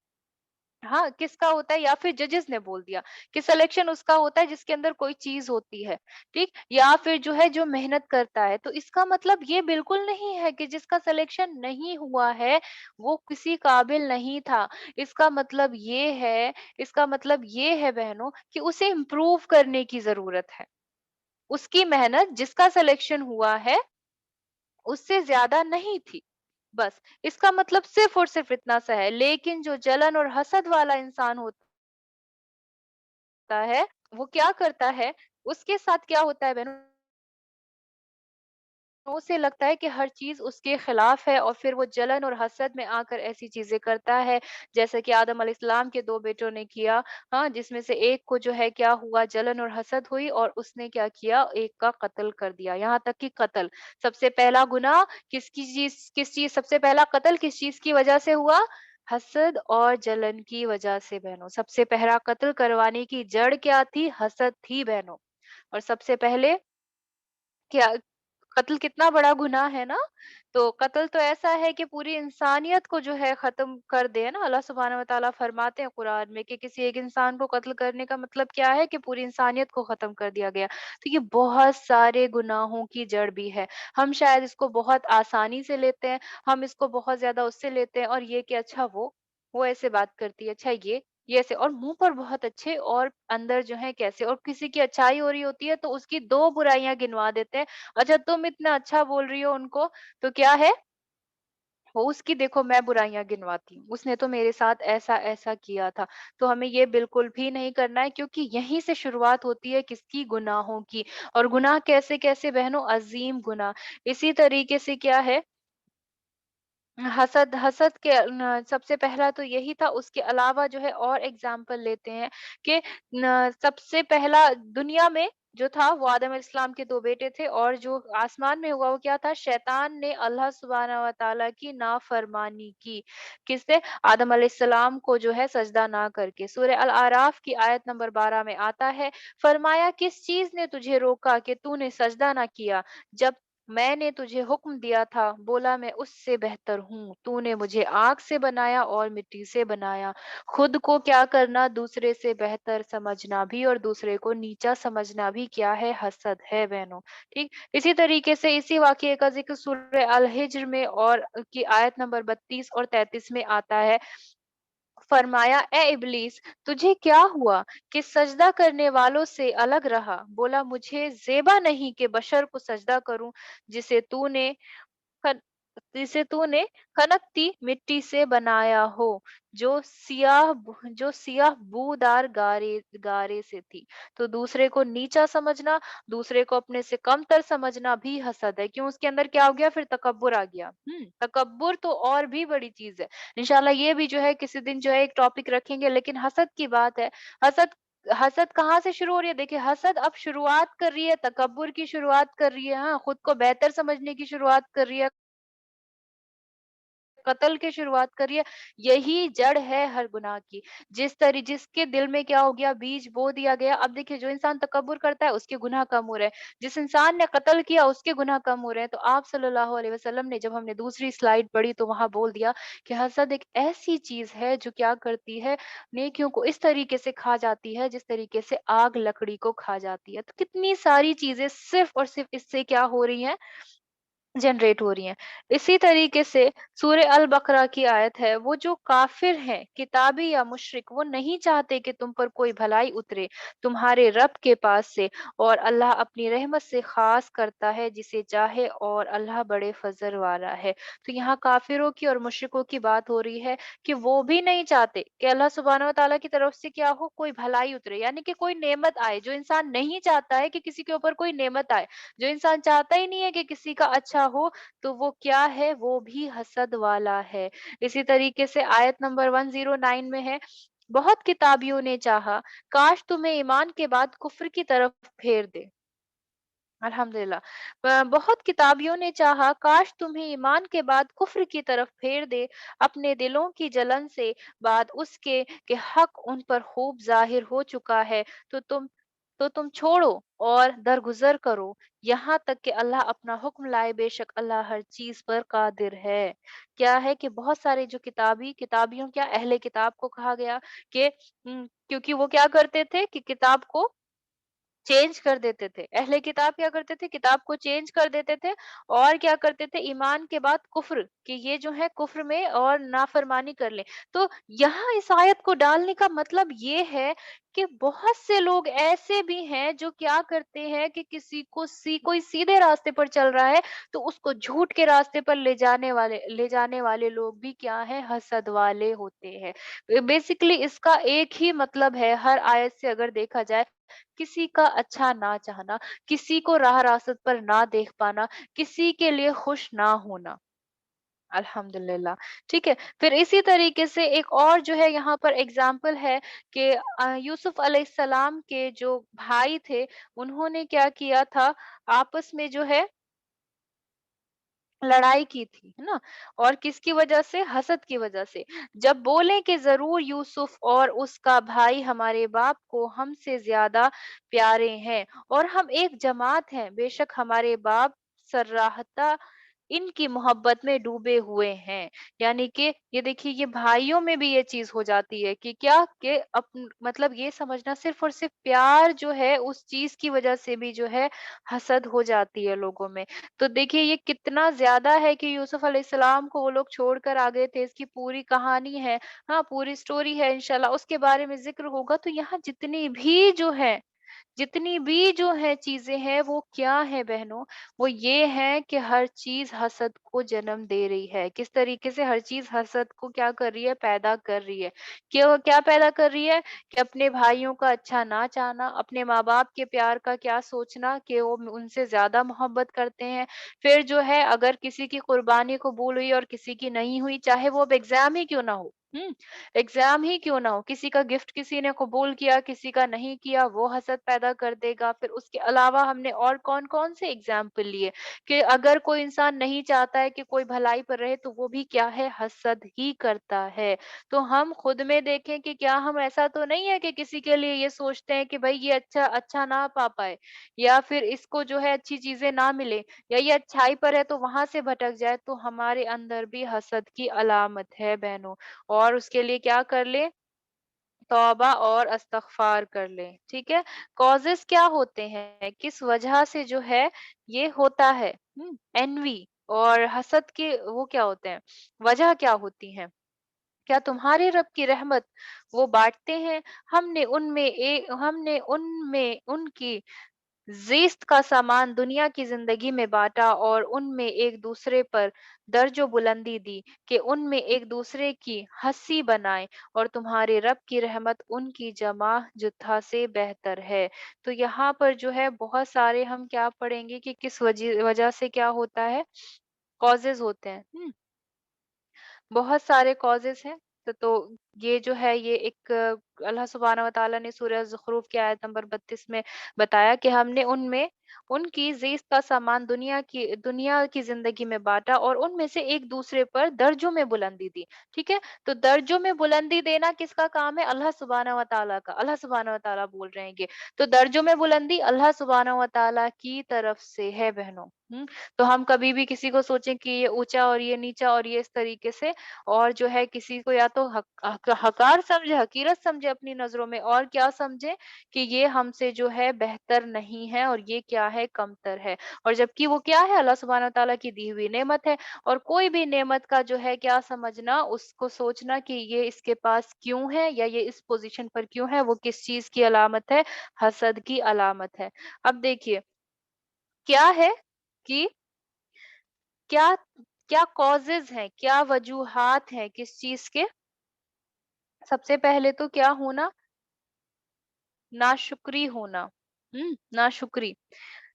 हाँ, किसका होता है या फिर जजेस ने बोल दिया कि सिलेक्शन उसका होता है जिसके अंदर कोई चीज़ होती है, ठीक? या फिर जो है जो मेहनत करता है, तो इसका मतलब ये बिल्कुल नहीं है कि जिसका सिलेक्शन नहीं हुआ है, वो किसी काबिल नहीं था। इसका मतलब ये है इसका मतलब ये है बहनों कि उसे इम्प्रूव करने की ज़रूरत है। उसकी मेहनत जिसका सिलेक्शन हुआ है, उससे ज़्यादा नहीं थी। बस, इसका मतलब सिर्फ़ और सिर्फ़ इतना सा है, लेकिन जो जलन और हसद वाला इंसान होता है, वो क्या करता है, उसके साथ क्या होता है बहनों, उसे लगता है कि हर चीज़ उसके खिलाफ है और फिर वो जलन और हसद में आकर ऐसी चीज़ें करता है, जैसे कि आदम अलैहिस्सलाम के 2 बेटों ने किया, हाँ, जिसमें से एक को जो है क्या हुआ, जलन और हसद हुई और उसने क्या किया, एक का कत्ल कर दिया, यहाँ तक कि कत्ल। सबसे पहला गुनाह किस चीज़ सबसे पहला कत्ल किस चीज़ की वजह से हुआ? हसद और जलन की वजह से बहनों। सबसे पहला कत्ल करवाने की जड़ क्या थी? हसद थी बहनों। और सबसे पहले क्या कत्ल कितना बड़ा गुनाह है ना? तो कत्ल तो ऐसा है कि पूरी इंसानियत को जो है ख़त्म कर दे, है ना? अल्लाह सुब्हानहू व तआला फरमाते हैं कुरान में कि किसी एक इंसान को कत्ल करने का मतलब क्या है कि पूरी इंसानियत को ख़त्म कर दिया गया। तो ये बहुत सारे गुनाहों की जड़ भी है। हम शायद इसको बहुत आसानी से लेते हैं, हम इसको बहुत ज़्यादा उससे लेते हैं और ये कि अच्छा वो ऐसे बात करती है, अच्छा ये ऐसे और मुँह पर बहुत अच्छे और अंदर जो है कैसे और किसी की अच्छाई हो रही होती है तो उसकी 2 बुराइयाँ गिनवा देते हैं। अच्छा तुम इतना अच्छा बोल रही हो उनको, तो क्या है? वो उसकी देखो मैं बुराइयाँ गिनवाती हूँ। उसने तो मेरे साथ ऐसा-ऐसा किया था। तो हमें ये बिल्कुल भी नहीं करना है क्योंकि यहीं से शुरुआत होती है किसकी? गुनाहों की। और गुनाह कैसे-कैसे बहनों? अज़ीम गुनाह। इसी तरीके से क्या है हसद हसद के सबसे पहला तो यही था, उसके अलावा जो है और एग्ज़ाम्पल लेते हैं कि सबसे पहला दुनिया में जो था वो आदम अलैहिस्सलाम के 2 बेटे थे और जो आसमान में हुआ वो क्या था? शैतान ने अल्लाह सुब्हानहू व तआला की नाफ़रमानी की। किससे? आदम अलैहिस्सलाम को जो है सजदा ना करके। सूरह अल-अराफ की आयत नंबर 12 में आता है, फरमाया किस चीज़ ने तुझे रोका कि तूने सजदा ना किया? जब मैंने तुझे हुक्म दिया था, बोला मैं उससे बेहतर हूँ। तूने मुझे आग से बनाया और मिट्टी से बनाया। खुद को क्या करना, दूसरे से बेहतर समझना भी और दूसरे को नीचा समझना भी क्या है? हसद है बहनों। ठीक? इसी तरीके से इसी वाक़ये का ज़िक्र सूरह अल-हिज्र में और की आयत नंबर 32 और 33 में आता है। फरमाया ए इब्लीस तुझे क्या हुआ कि सजदा करने वालों से अलग रहा? बोला मुझे ज़ेबा नहीं कि बशर को सजदा करूँ जिसे तूने खन जिसे तूने खनकती मिट्टी से बनाया हो, जो सियाह बूदार गारे गारे से थी। तो दूसरे को नीचा समझना, दूसरे को अपने से कमतर समझना भी हसद है। क्यों? उसके अंदर क्या हो गया? फिर तकब्बुर आ गया। तकब्बुर तो और भी बड़ी चीज़ है। इंशाल्लाह ये भी जो है किसी दिन जो है एक टॉपिक रखेंगे, लेकिन हसद की बात है। हसद हसद कहाँ से शुरू हो रही है? देखिए हसद अब शुरुआत कर रही है, तकब्बुर की शुरुआत कर रही है, हाँ, खुद को बेहतर समझने की शुरुआत कर रही है। कत्ल की शुरुआत करी है, यही जड़ है हर गुनाह की। जिसके दिल में क्या हो गया, बीज बो दिया गया। अब देखिए जो इंसान तकब्बुर करता है उसके गुनाह कम हो रहे हैं, जिस इंसान ने कत्ल किया उसके गुनाह कम हो रहे हैं। तो आप सल्लल्लाहु अलैहि वसल्लम ने जब हमने दूसरी स्लाइड पढ़ी तो वहाँ बोल दिया कि हसद एक ऐसी चीज़ है जो क्या करती है, नेकियों को इस तरीके से खा जाती है जिस तरीके से आग लकड़ी को खा जाती है। तो कितनी सारी चीज़ें सिर्फ़ और सिर्फ़ इससे क्या हो रही हैं, जनरेट हो रही हैं। इसी तरीके से सूरह अल बकरा की आयत है, वो जो काफ़िर हैं, किताबी या मुशरिक, वो नहीं चाहते कि तुम पर कोई भलाई उतरे तुम्हारे रब के पास से और अल्लाह अपनी रहमत से ख़ास करता है जिसे चाहे और अल्लाह बड़े फ़ज़ल वाला है। तो यहाँ काफ़िरों की और मुशरिकों की बात हो रही है कि वो भी नहीं चाहते कि अल्लाह सुब्हानहू व तआला की तरफ से क्या हो, कोई भलाई उतरे, यानी कि कोई नेमत आए। जो इंसान नहीं चाहता है कि किसी के ऊपर कोई नेमत आए, जो इंसान चाहता ही नहीं है कि किसी का अच्छा हो, तो वो क्या है? वो भी हसद वाला है। इसी तरीके से आयत नंबर 109 में है, बहुत किताबियों ने चाहा, काश तुम्हें ईमान के बाद कुफ्र की तरफ फेर दे। अल्हम्दुलिल्लाह। बहुत किताबियों ने चाहा, काश तुम्हें ईमान के बाद कुफ्र की तरफ फेर दे, अपने दिलों की जलन से बाद उसके कि हक उन पर खूब ज़ाहिर हो चुका है, तो तो तुम छोड़ो और दरगुजर करो, यहाँ तक कि अल्लाह अपना हुक्म लाए, बेशक अल्लाह हर चीज पर कादिर है। क्या है कि बहुत सारे जो किताबियों, क्या अहले किताब को कहा गया कि क्योंकि वो क्या करते थे कि किताब को चेंज कर देते थे। अहले किताब क्या करते थे, किताब को चेंज कर देते थे और क्या करते थे, ईमान के बाद कुफ्र, कि ये जो है कुफ्र में और नाफरमानी कर ले। तो यहाँ इस आयत को डालने का मतलब ये है कि बहुत से लोग ऐसे भी हैं जो क्या करते हैं कि किसी को कोई सीधे रास्ते पर चल रहा है तो उसको झूठ के रास्ते पर ले जाने वाले लोग भी क्या है, हसद वाले होते हैं। बेसिकली इसका एक ही मतलब है, हर आयत से अगर देखा जाए, किसी का अच्छा ना चाहना, किसी को राह रासत पर ना देख पाना, किसी के लिए खुश ना होना। अल्हम्दुलिल्लाह, ठीक है। फिर इसी तरीके से एक और जो है यहाँ पर एग्जाम्पल है कि यूसुफ अलैहिस्सलाम के जो भाई थे, उन्होंने क्या किया था, आपस में जो है लड़ाई की थी, है ना? और किसकी वजह से? हसद की वजह से। जब बोले कि ज़रूर यूसुफ और उसका भाई हमारे बाप को हमसे ज़्यादा प्यारे हैं और हम एक जमात हैं, बेशक हमारे बाप सर्राहता इनकी मोहब्बत में डूबे हुए हैं। यानी कि ये देखिए, ये भाइयों में भी ये चीज़ हो जाती है कि क्या कि मतलब ये समझना, सिर्फ़ और सिर्फ़ प्यार जो है उस चीज़ की वजह से भी जो है हसद हो जाती है लोगों में। तो देखिए ये कितना ज़्यादा है कि यूसुफ अलैहिस्सलाम को वो लोग छोड़कर आ गए थे, इसकी पूरी कहानी है, हाँ, पूरी स्टोरी है, इंशाल्लाह उसके बारे में ज़िक्र होगा। तो यहाँ जितनी भी जो है चीज़ें हैं वो क्या है बहनों, वो ये है कि हर चीज़ हसद को जन्म दे रही है। किस तरीके से हर चीज़ हसद को क्या कर रही है, पैदा कर रही है। क्यों क्या पैदा कर रही है? कि अपने भाइयों का अच्छा ना चाहना, अपने माँ-बाप के प्यार का क्या सोचना कि वो उनसे ज़्यादा मोहब्बत करते हैं। फिर जो है अगर किसी की कुर्बानी कबूल हुई और किसी की नहीं हुई, चाहे वो अब एग्ज़ाम ही क्यों ना हो, एग्ज़ाम ही क्यों ना हो, किसी का गिफ्ट किसी ने कबूल किया, किसी का नहीं किया, वो हसद पैदा कर देगा। फिर उसके अलावा हमने और कौन-कौन से एग्ज़ाम्पल लिए कि अगर कोई इंसान नहीं चाहता है कि कोई भलाई पर रहे तो वो भी क्या है, हसद ही करता है। तो हम खुद में देखें कि क्या हम ऐसा तो नहीं है कि किसी के लिए ये सोचते हैं कि भई ये अच्छा अच्छा ना पा पाए या फिर इसको जो है अच्छी चीज़ें ना मिले या ये अच्छाई पर है तो वहाँ से भटक जाए, तो हमारे अंदर भी हसद की अलामत है बहनों। और उसके लिए क्या कर लें, तौबा और इस्तग़फ़ार कर लें, ठीक है? कॉज़ेज़ क्या होते हैं, किस वजह से जो है ये होता है, एनवी और हसद के वो क्या होते हैं, वजह क्या होती हैं? क्या तुम्हारे रब की रहमत वो बाँटते हैं? हमने उनमें उनकी ज़ीस्त का सामान दुनिया की ज़िंदगी में बाँटा और उनमें एक-दूसरे पर दर्जो बुलंदी दी कि उनमें एक-दूसरे की हँसी बनाएँ और तुम्हारे रब की रहमत उनकी जमा-जुथा से बेहतर है। तो यहाँ पर जो है बहुत सारे हम क्या पढ़ेंगे कि किस वजह से क्या होता है, कॉज़ेज़ होते हैं। बहुत सारे कॉजेज़ हैं। तो ये जो है ये एक अल्लाह सुब्हानहू व तआला ने सूरह ज़ुख़रूफ़ की आयत नंबर 32 में बताया कि हमने उनमें उनकी ज़ीस्त का सामान दुनिया की ज़िंदगी में बाँटा और उनमें से एक-दूसरे पर दर्जों में बुलंदी दी। ठीक है? तो दर्जों में बुलंदी देना किसका काम है? अल्लाह सुब्हानहू व तआला का। अल्लाह सुब्हानहू व तआला बोल रहे हैं ये। तो दर्जों में बुलंदी अल्लाह सुब्हानहू व तआला की तरफ से है बहनों। तो हम कभी भी किसी को सोचें कि ये ऊँचा और ये नीचा और ये इस तरीके से और जो है किसी को या तो हकार समझे, हकीरत समझे अपनी नज़रों में और क्या समझे कि ये हमसे जो है बेहतर नहीं है और ये क्या है, कमतर है। और जबकि वो क्या है, अल्लाह सुब्हानहू तआला की दी हुई नेमत है और कोई भी नेमत का जो है क्या समझना, उसको सोचना कि ये इसके पास क्यों है या ये इस पोज़ीशन पर क्यों है, वो किस चीज़ की अलामत है, हसद की अलामत है। अब देखिए, क्या है कि क्या क्या कॉजेज़ हैं, क्या वजूहात हैं किस चीज़ के? सबसे पहले तो क्या होना, नाशुक्री होना, नाशुक्री।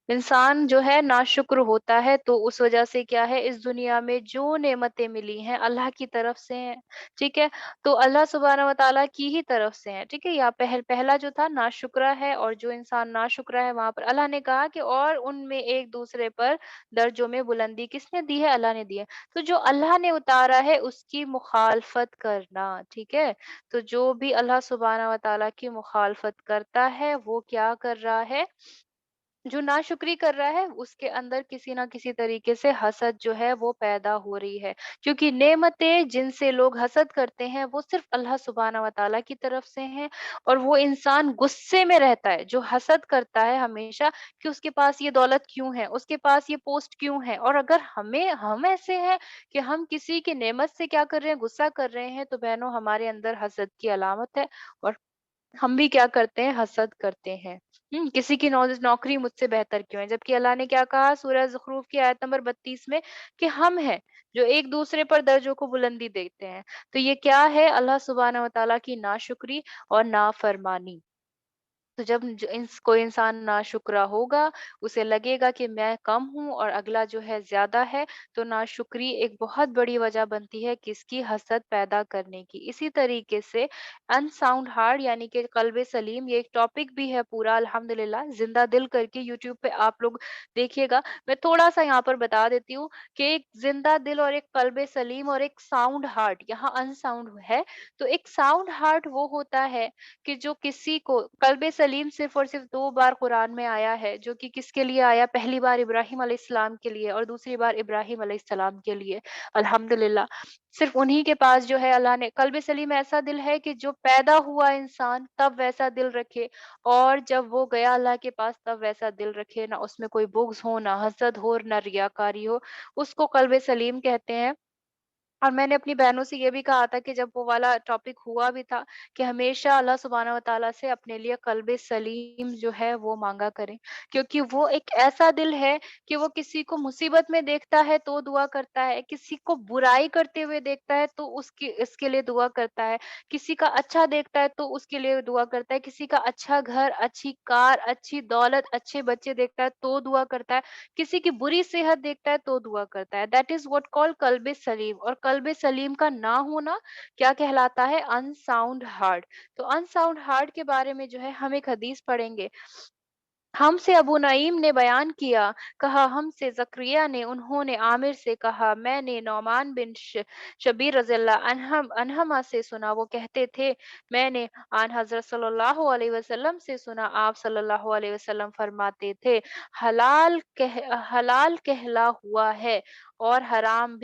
इंसान जो है नाशुक्र होता है, तो उस वजह से क्या है, इस दुनिया में जो नेमतें मिली हैं अल्लाह की तरफ से हैं, ठीक है? तो अल्लाह सुब्हानहू व तआला की ही तरफ से हैं, ठीक है? या पहला जो था नाशुक्रा है, और जो इंसान नाशुक्रा है वहाँ पर अल्लाह ने कहा कि और उनमें एक दूसरे पर दर्जों में बुलंदी किसने दी है? अल्लाह ने दी है। तो जो अल्लाह ने उतारा है उसकी मुखालफत करना, ठीक है? तो जो भी अल्लाह सुब्हानहू व तआला की मुखालफत करता है वो क्या कर रहा है? जो नाशुक्री कर रहा है उसके अंदर किसी ना किसी तरीके से हसद जो है वो पैदा हो रही है, क्योंकि नेमतें जिनसे लोग हसद करते हैं वो सिर्फ अल्लाह सुब्हानहू व तआला की तरफ से हैं। और वो इंसान गुस्से में रहता है जो हसद करता है हमेशा, कि उसके पास ये दौलत क्यों है, उसके पास ये पोस्ट क्यों है। और अगर हम ऐसे हैं कि हम किसी की नेमत से क्या कर रहे हैं, गुस्सा कर रहे हैं, तो बहनों हमारे अंदर हसद की अलामत है। और हम भी क्या करते हैं, हसद करते हैं। किसी की नौकरी मुझसे बेहतर क्यों है, जबकि अल्लाह ने क्या कहा सूरह ज़ुखरूफ की आयत नंबर 32 में, कि हम हैं जो एक दूसरे पर दर्जों को बुलंदी देते हैं। तो ये क्या है, अल्लाह सुब्हानहू व तआला की नाशुक्री और नाफरमानी। तो जब कोई इंसान नाशुक्रा होगा, उसे लगेगा कि मैं कम हूँ और अगला जो है ज्यादा है, तो नाशुक्री एक बहुत बड़ी वजह बनती है किसकी, हसद पैदा करने की। इसी तरीके से अनसाउंड हार्ट यानी कि कल्बे सलीम, ये एक टॉपिक भी है पूरा अल्हम्दुलिल्लाह, जिंदा दिल करके यूट्यूब पे आप लोग देखिएगा। मैं थोड़ा सा यहाँ पर बता देती हूँ कि एक जिंदा दिल और एक कल्बे सलीम और एक साउंड हार्ट, यहाँ अनसाउंड है। तो एक साउंड हार्ट वो होता है कि जो किसी को, कल्बे सलीम सिर्फ और सिर्फ 2 बार कुरान में आया है, जो कि किसके लिए आया, पहली बार इब्राहिम अलैहिस्सलाम के लिए और दूसरी बार इब्राहिम अलैहिस्सलाम के लिए। अल्हम्दुलिल्लाह, सिर्फ उन्हीं के पास जो है अल्लाह ने, कल्बे सलीम ऐसा दिल है कि जो पैदा हुआ इंसान तब वैसा दिल रखे, और जब वो गया अल्लाह के पास तब वैसा दिल रखे, ना उसमें कोई बुग़्ज़ हो, ना हसद हो, ना रियाकारी हो, उसको कल्बे सलीम कहते हैं। और मैंने अपनी बहनों से ये भी कहा था कि जब वो वाला टॉपिक हुआ भी था, कि हमेशा अल्लाह सुब्हानहू व तआला से अपने लिए कल्बे सलीम जो है वो मांगा करें, क्योंकि वो एक ऐसा दिल है कि वो किसी को मुसीबत में देखता है तो दुआ करता है, किसी को बुराई करते हुए देखता है तो उसकी इसके लिए दुआ करता है, किसी का अच्छा देखता है तो उसके लिए दुआ करता है, किसी का अच्छा घर, अच्छी कार, अच्छी दौलत, अच्छे बच्चे देखता है तो दुआ करता है, किसी की बुरी सेहत देखता है तो दुआ करता है। That is what called Kalbe Salim. और कल्बे सलीम का ना होना क्या कहलाता है, अनसाउंड हार्ट। तो अनसाउंड हार्ट के बारे में जो है हम एक हदीस पढ़ेंगे। हमसे अबू नईम ने बयान किया, कहा हमसे ज़करिया ने, उन्होंने आमिर से कहा, मैंने नौमान बिन शबीर रज़ियल्लाहु अन्हमा से सुना, वो कहते थे, मैंने आन हज़रत सल्लल्लाहु अलैहि वसल्लम से सुना, आप सल्लल्लाहु अलैहि वसल्लम फरमाते थे, हलाल कहला हुआ है और हराम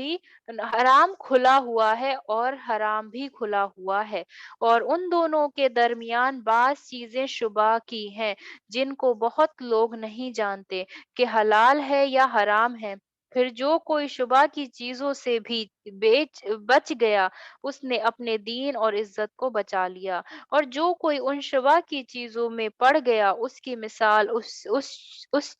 खुला हुआ है और हराम भी खुला हुआ है, और उन दोनों के दरमियान बाज़ चीज़ें शुबा की हैं, जिनको बहुत लोग नहीं जानते कि हलाल है या हराम है। फिर जो कोई शुबा की चीजों से भी बेच बच गया, उसने अपने दीन और इज्जत को बचा लिया। और जो कोई उन शुबा की चीजों में पड़ गया, उसकी मिसाल उस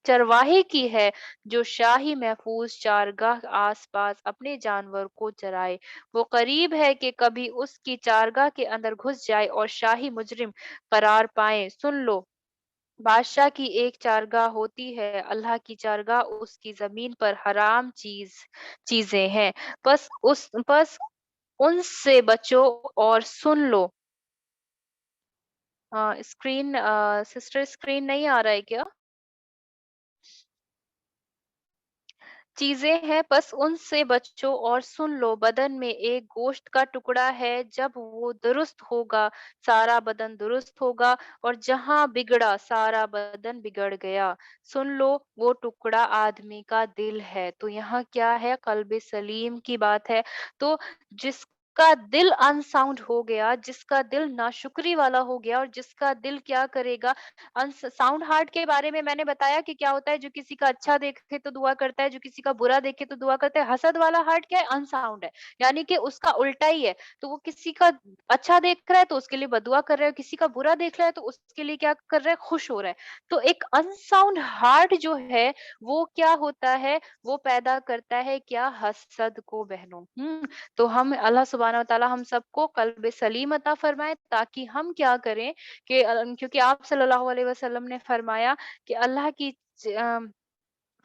चरवाहे की है, जो शाही महफूज चारगाह आसपास अपने जानवर को चराए। वो करीब है कि कभी उसकी चारगाह के अंदर घुस जाए और शाही मुजरिम करार पाए। सुन लो, बादशाह की एक चारगाह होती है, अल्लाह की चारगाह उसकी जमीन पर हराम चीजें हैं। बस उनसे बचो और सुन लो। स्क्रीन सिस्टर, स्क्रीन नहीं आ रहा है क्या? चीजें हैं, बस उनसे बचो और सुन लो, बदन में एक गोश्त का टुकड़ा है, जब वो दुरुस्त होगा सारा बदन दुरुस्त होगा, और जहां बिगड़ा सारा बदन बिगड़ गया। सुन लो, वो टुकड़ा आदमी का दिल है। तो यहाँ क्या है, कल्बे सलीम की बात है। तो जिसका दिल अनसाउंड हो गया, जिसका दिल नाशुक्री वाला हो गया, और जिसका दिल क्या करेगा, साउंड हार्ट के बारे में मैंने बताया कि क्या होता है, जो किसी का अच्छा देखे तो दुआ करता है, जो किसी का बुरा देखे तो दुआ करता है। हसद वाला हार्ट क्या है, अनसाउंड है, यानी कि उसका उल्टा ही है। तो वो किसी का अच्छा देख रहा है तो उसके लिए बदुआ कर रहा है, किसी का बुरा देख रहा है तो उसके लिए क्या कर रहा है, खुश हो रहा है। तो एक अनसाउंड हार्ट जो है वो क्या होता है, वो पैदा करता है क्या, हसद को बहनों। तो हम अल्लाह सुब्हानहू व तआला हम सबको कल्ब सलीम अता फरमाए, ताकि हम क्या करें कि क्योंकि आप सल्लल्लाहु अलैहि वसल्लम ने फरमाया कि अल्लाह की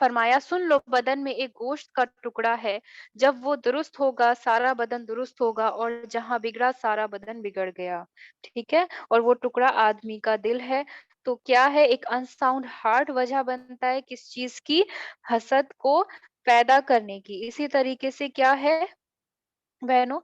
फरमाया, सुन लो, बदन में एक गोश्त का टुकड़ा है, जब वो दुरुस्त होगा सारा बदन दुरुस्त होगा, और जहां बिगड़ा सारा बदन बिगड़ गया। ठीक है। और वो टुकड़ा आदमी का दिल है। तो क्या है, एक अनसाउंड हार्ट वजह बनता है किस चीज की? हसद को पैदा करने की। इसी तरीके से क्या है बहनों,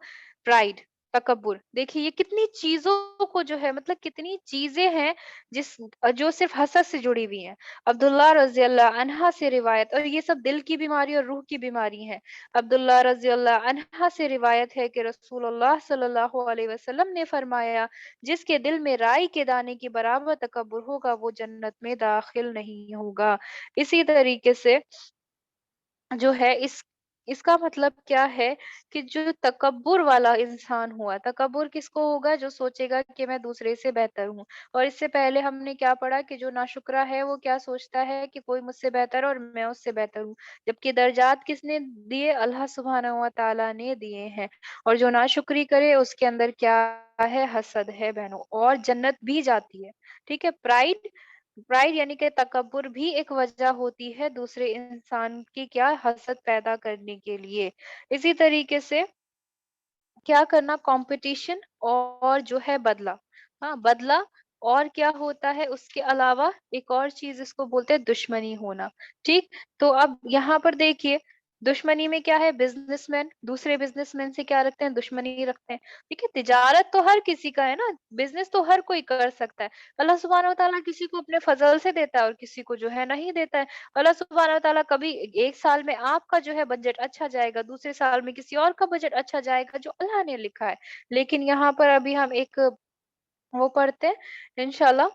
प्राइड, तकब्बुर, देखिए ये कितनी चीजों को जो है, मतलब कितनी चीजें हैं जिस जो सिर्फ हसद से जुड़ी हुई हैं। अब्दुल्ला रजी अल्लाह अन्हा से रिवायत, और ये सब दिल की बीमारी और रूह की बीमारी है। अब्दुल्ला रजी अल्लाह अन्हा से रिवायत है कि रसूलुल्लाह सल्लल्लाहु अलैहि वसल्लम ने फरमाया, जिसके दिल में राई के दाने के बराबर तकब्बुर होगा वो जन्नत में दाखिल नहीं होगा। इसी तरीके से जो है इसका मतलब क्या है कि जो तकब्बुर वाला इंसान हुआ, तकब्बुर किसको होगा? जो सोचेगा कि मैं दूसरे से बेहतर हूँ। और इससे पहले हमने क्या पढ़ा कि जो नाशुक्रा है वो क्या सोचता है कि कोई मुझसे बेहतर है और मैं उससे बेहतर हूँ। जबकि दर्जात किसने दिए? अल्लाह सुब्हानहू व तआला ने दिए हैं। और जो नाशुक्री करे उसके अंदर क्या है? हसद है बहनों, और जन्नत भी जाती है। ठीक है। प्राइड, प्राइड यानी कि तकब्बुर भी एक वजह होती है दूसरे इंसान की क्या, हसद पैदा करने के लिए। इसी तरीके से क्या करना, कंपटीशन और जो है बदला। हाँ, बदला। और क्या होता है उसके अलावा? एक और चीज इसको बोलते हैं दुश्मनी होना। ठीक। तो अब यहाँ पर देखिए, दुश्मनी में क्या है? बिजनेसमैन दूसरे बिजनेसमैन से क्या रखते हैं? दुश्मनी रखते हैं। ठीक है। तिजारत तो हर किसी का है ना, बिजनेस तो हर कोई कर सकता है। अल्लाह सुब्हानहू व तआला किसी को अपने फजल से देता है और किसी को जो है नहीं देता है। अल्लाह सुब्हानहू व तआला कभी एक साल में आपका जो है बजट अच्छा जाएगा, दूसरे साल में किसी और का बजट अच्छा जाएगा, जो अल्लाह ने लिखा है। लेकिन यहाँ पर अभी हम एक वो पढ़ते हैं इंशाल्लाह।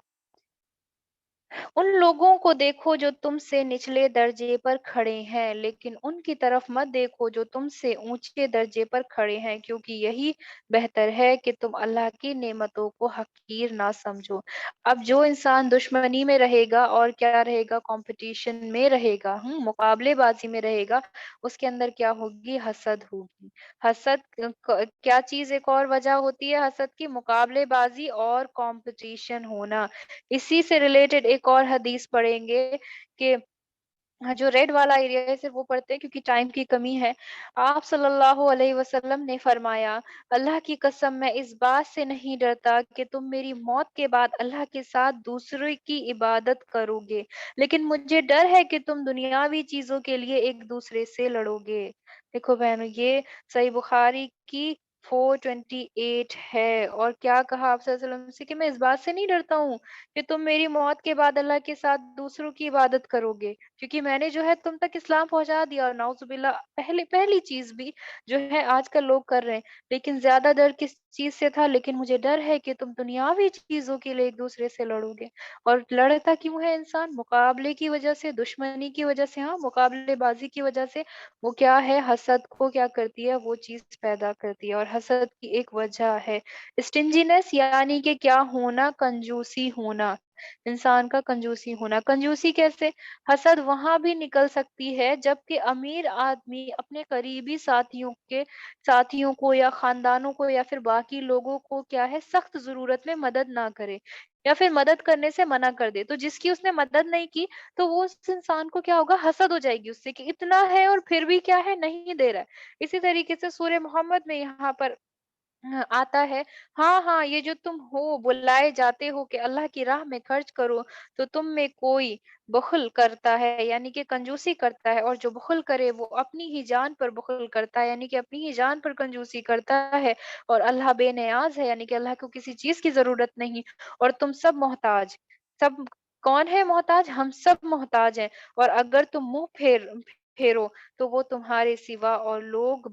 उन लोगों को देखो जो तुमसे निचले दर्जे पर खड़े हैं, लेकिन उनकी तरफ मत देखो जो तुमसे ऊंचे दर्जे पर खड़े हैं, क्योंकि यही बेहतर है कि तुम अल्लाह की नेमतों को हकीर ना समझो। अब जो इंसान दुश्मनी में रहेगा और क्या रहेगा, कंपटीशन में रहेगा, मुकाबलेबाजी में रहेगा, उसके अंदर क्या होगी? हसद होगी। हसद क्या चीज एक और वजह होती है हसद की? मुकाबलेबाजी और कंपटीशन होना। इसी से रिलेटेड एक और हदीस पढ़ेंगे कि हाँ, जो रेड वाला एरिया है सिर्फ वो पढ़ते हैं क्योंकि टाइम की कमी है। आप सल्लल्लाहु अलैहि वसल्लम ने फरमाया, अल्लाह की कसम मैं इस बात से नहीं डरता कि तुम मेरी मौत के बाद अल्लाह के साथ दूसरे की इबादत करोगे, लेकिन मुझे डर है कि तुम दुनियावी चीजों के लिए एक दूसरे से लड़ोगे। देखो बहनों, ये सही बुखारी की 428 है। और क्या कहा आप सल्लल्लाहु अलैहि वसल्लम से कि मैं इस बात से नहीं डरता हूँ कि तुम मेरी मौत के बाद अल्लाह के साथ दूसरों की इबादत करोगे, क्योंकि मैंने जो है तुम तक इस्लाम पहुंचा दिया। और नाउजुबिल्ला, पहले पहली चीज भी जो है आजकल लोग कर रहे हैं। लेकिन ज्यादा डर किस चीज से था? लेकिन मुझे डर है कि तुम दुनियावी चीजों के लिए एक दूसरे से लड़ोगे। और लड़ता क्यों है इंसान? मुकाबले की वजह से, दुश्मनी की वजह से, हाँ, मुकाबलेबाजी की वजह से। वो क्या है? हसद को क्या करती है? वो चीज पैदा करती है। और हसद की एक वजह है स्टिंजीनेस, यानी कि क्या होना? कंजूसी होना। इंसान का कंजूसी होना। कंजूसी कैसे? हसद वहां भी निकल सकती है जबकि अमीर आदमी अपने करीबी साथियों को या खानदानों को या फिर बाकी लोगों को क्या है, सख्त जरूरत में मदद ना करे या फिर मदद करने से मना कर दे। तो जिसकी उसने मदद नहीं की, तो वो उस इंसान को क्या होगा? हसद हो जाएगी उससे कि इतना है और फिर भी क्या है, नहीं दे रहा है। इसी तरीके से सूर्य मोहम्मद में यहाँ पर आता है, हाँ हाँ, ये जो तुम हो बुलाए जाते हो कि अल्लाह की राह में खर्च करो, तो तुम में कोई बखल करता है यानी कि कंजूसी करता है, और जो बखल करे वो अपनी ही जान पर बखल करता है यानी कि अपनी ही जान पर कंजूसी करता है। और अल्लाह बेनियाज है यानी कि अल्लाह को किसी चीज की जरूरत नहीं। और तुम सब मोहताज, सब कौन है मोहताज? हम सब मोहताज हैं। और अगर तुम मुंह फेरो तो वो तुम्हारे सिवा और लोग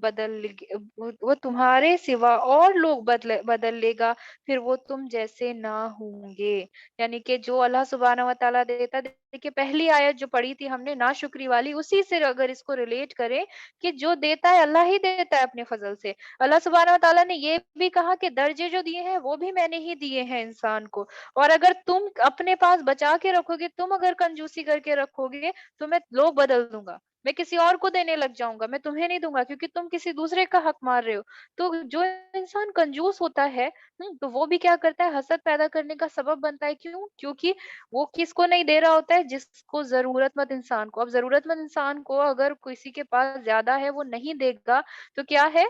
वो तुम्हारे सिवा और लोग बदल लेगा, फिर वो तुम जैसे ना होंगे। यानी कि जो अल्लाह सुब्हाना व तआला देता, देखिए पहली आयत जो पढ़ी थी हमने नाशुक्री वाली, उसी से अगर इसको रिलेट करें कि जो देता है अल्लाह ही देता है अपने फजल से। अल्लाह सुब्हाना व तआला ने ये भी कहा कि दर्जे जो दिए हैं वो भी मैंने ही दिए हैं इंसान को। और अगर तुम अपने पास बचा के रखोगे, तुम अगर कंजूसी करके रखोगे, तो मैं लोग बदल दूंगा, मैं किसी और को देने लग जाऊंगा, मैं तुम्हें नहीं दूंगा क्योंकि तुम किसी दूसरे का हक मार रहे हो। तो जो इंसान कंजूस होता है, तो वो भी क्या करता है? हसद पैदा करने का सबब बनता है। क्यों? क्योंकि वो किसको नहीं दे रहा होता है? जिसको ज़रूरतमंद इंसान को, अब ज़रूरतमंद इंसान को अगर किसी के पास ज़्यादा है वो नहीं देगा, तो क्या है,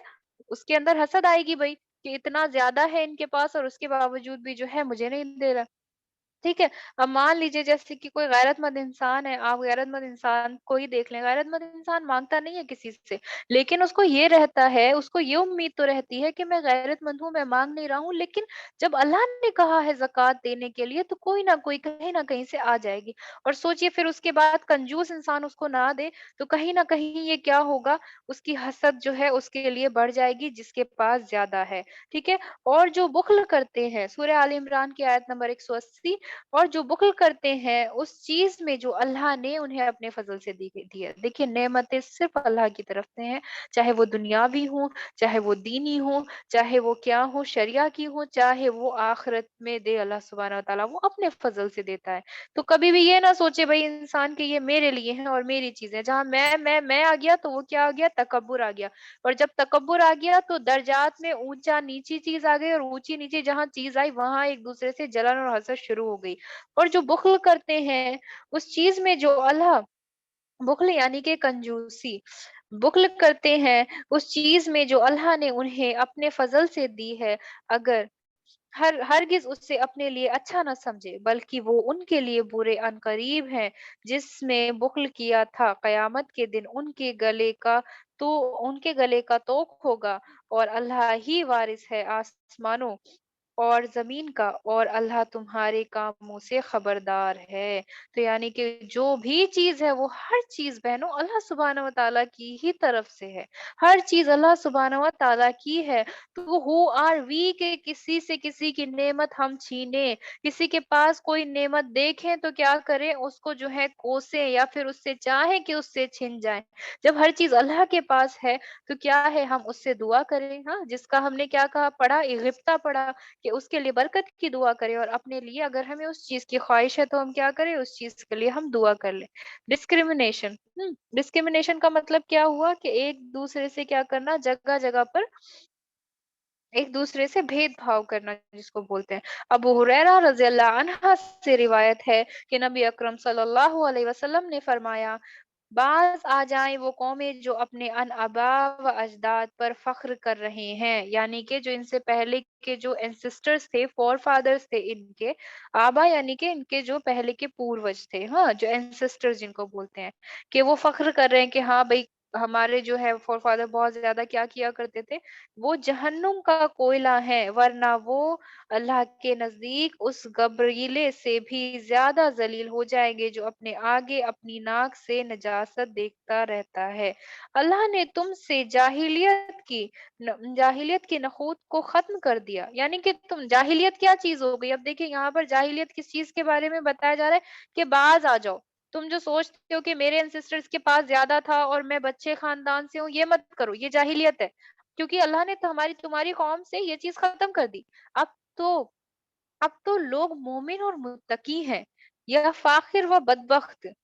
उसके अंदर हसद आएगी भई, कि इतना ज़्यादा है इनके पास और उसके बावजूद भी जो है मुझे नहीं दे रहा। ठीक है? अब मान लीजिए जैसे कि कोई गैरतमंद इंसान है, आप गैरतमंद इंसान को ही देख लें, गैरतमंद इंसान माँगता नहीं है किसी से, लेकिन उसको ये रहता है, उसको ये उम्मीद तो रहती है कि मैं गैरतमंद हूँ, मैं माँग नहीं रहा हूँ, लेकिन जब अल्लाह ने कहा है ज़कात देने के लिए, तो कोई ना कोई कहीं न कहीं से आ जाएगी। और सोचिए फिर उसके बाद कंजूस इंसान उसको ना दे, तो कहीं न कहीं ये क्या होगा, उसकी हसद जो है उसके लिए बढ़ जाएगी जिसके पास ज़्यादा है। ठीक है? और जो बुख़्ल करते हैं, सूरह आल इमरान की आयत नंबर 180, और जो बुख़्ल करते हैं उस चीज़ में जो अल्लाह ने उन्हें अपने फ़ज़ल से दी है। देखिए नेमतें सिर्फ़ अल्लाह की तरफ से हैं, चाहे वो दुनियावी हों, चाहे वो दीनी हों, चाहे वो क्या हो शरिया की हो, चाहे वो आखिरत में दे अल्लाह सुब्हानहू व तआला, वो अपने फ़ज़ल से देता है। तो कभी भी ये ना सोचे भई इंसान कि ये मेरे लिए हैं और मेरी चीज़ें, जहाँ मैं आ गया तो वो क्या आ गया, तकब्बुर आ गया। और जब तकब्बुर आ गया तो दर्जात में ऊँचा-नीची चीज़ आ गई, और ऊँची-नीची जहाँ चीज़ आई वहाँ एक-दूसरे से जलन और हसद शुरू हो गई। और जो बुख़्ल करते हैं, उस चीज़ में जो अल्लाह, बुख़्ल यानी कि कंजूसी, बुख़्ल करते हैं उस चीज़ में जो अल्लाह ने उन्हें अपने फ़ज़ल से दी है, अगर हरगिज़ उससे अपने लिए अच्छा ना समझे, बल्कि वो उनके लिए बुरे अनकरीब हैं, जिसने बुख़्ल किया था, क़यामत के दिन उनके गले का तोक होगा, और अल्लाह ही वारिस है आसमानों और ज़मीन का, और अल्लाह तुम्हारे कामों से खबरदार है। तो यानी कि जो भी चीज़ है वो हर चीज़ बहनों अल्लाह सुब्हानहू व तआला की ही तरफ से है। हर चीज़ अल्लाह सुब्हानहू व तआला की है। तो हू आर वी के किसी से किसी की नेमत हम छीनें, किसी के पास कोई नेमत देखें तो क्या करें, उसको जो है कोसें या फिर उससे चाहें कि उससे छिन जाएँ। जब हर चीज़ अल्लाह के पास है तो क्या है, हम उससे दुआ करें, हाँ? जिसका हमने क्या कहा पढ़ा, इग़िप्ता पढ़ा, कि उसके लिए बरकत की दुआ करें, और अपने लिए अगर हमें उस चीज़ की ख़्वाहिश है तो हम क्या करें, उस चीज़ के लिए हम दुआ कर लें। डिस्क्रिमिनेशन, डिस्क्रिमिनेशन का मतलब क्या हुआ कि एक-दूसरे से क्या करना, जगह-जगह पर एक-दूसरे से भेदभाव करना जिसको बोलते हैं। अबू हुरैरा रज़ियल्लाहु अन्हा से रिवायत है कि नबी अकरम सल्लल्लाहु अलैहि वसल्लम ने फरमाया, बाज़ आ जाएँ वो कौमें जो अपने अन-आबा व अजदाद पर फ़ख्र कर रहे हैं, यानी कि जो इनसे पहले के जो एंसेस्टर्स थे, फ़ोरफ़ादर्स थे इनके, आबा यानी कि इनके जो पहले के पूर्वज थे, हाँ? जो एंसेस्टर्स जिनको बोलते हैं, कि वो फ़ख्र कर रहे हैं कि हाँ भई, हमारे जो है फ़ोरफ़ादर बहुत ज़्यादा क्या किया करते थे, वो जहन्नुम का कोयला है, वरना वो अल्लाह के नज़दीक उस गबरीले से भी ज़्यादा ज़लील हो जाएँगे जो अपने आगे अपनी नाक से नजासत देखता रहता है। अल्लाह ने तुमसे जाहिलियत की नखूत को ख़त्म कर दिया, यानी कि तुम जाहिलियत क्या चीज़ हो गई? अब देखिए यहाँ पर जाहिलियत किस चीज़ के बारे में बताया जा रहा है, कि बाज़ आ जाओ। तुम जो सोचते हो कि मेरे एंसेस्टर्स के पास ज़्यादा था और मैं बच्चे ख़ानदान से हूँ, ये मत करो, ये जाहिलियत है। क्योंकि अल्लाह ने तो हमारी तुम्हारी कौम से ये चीज़ ख़त्म कर दी। अब तो अब तो लोग मोमिन और मुत्तकी हैं, या फ़ाक़िर व बदबख्त,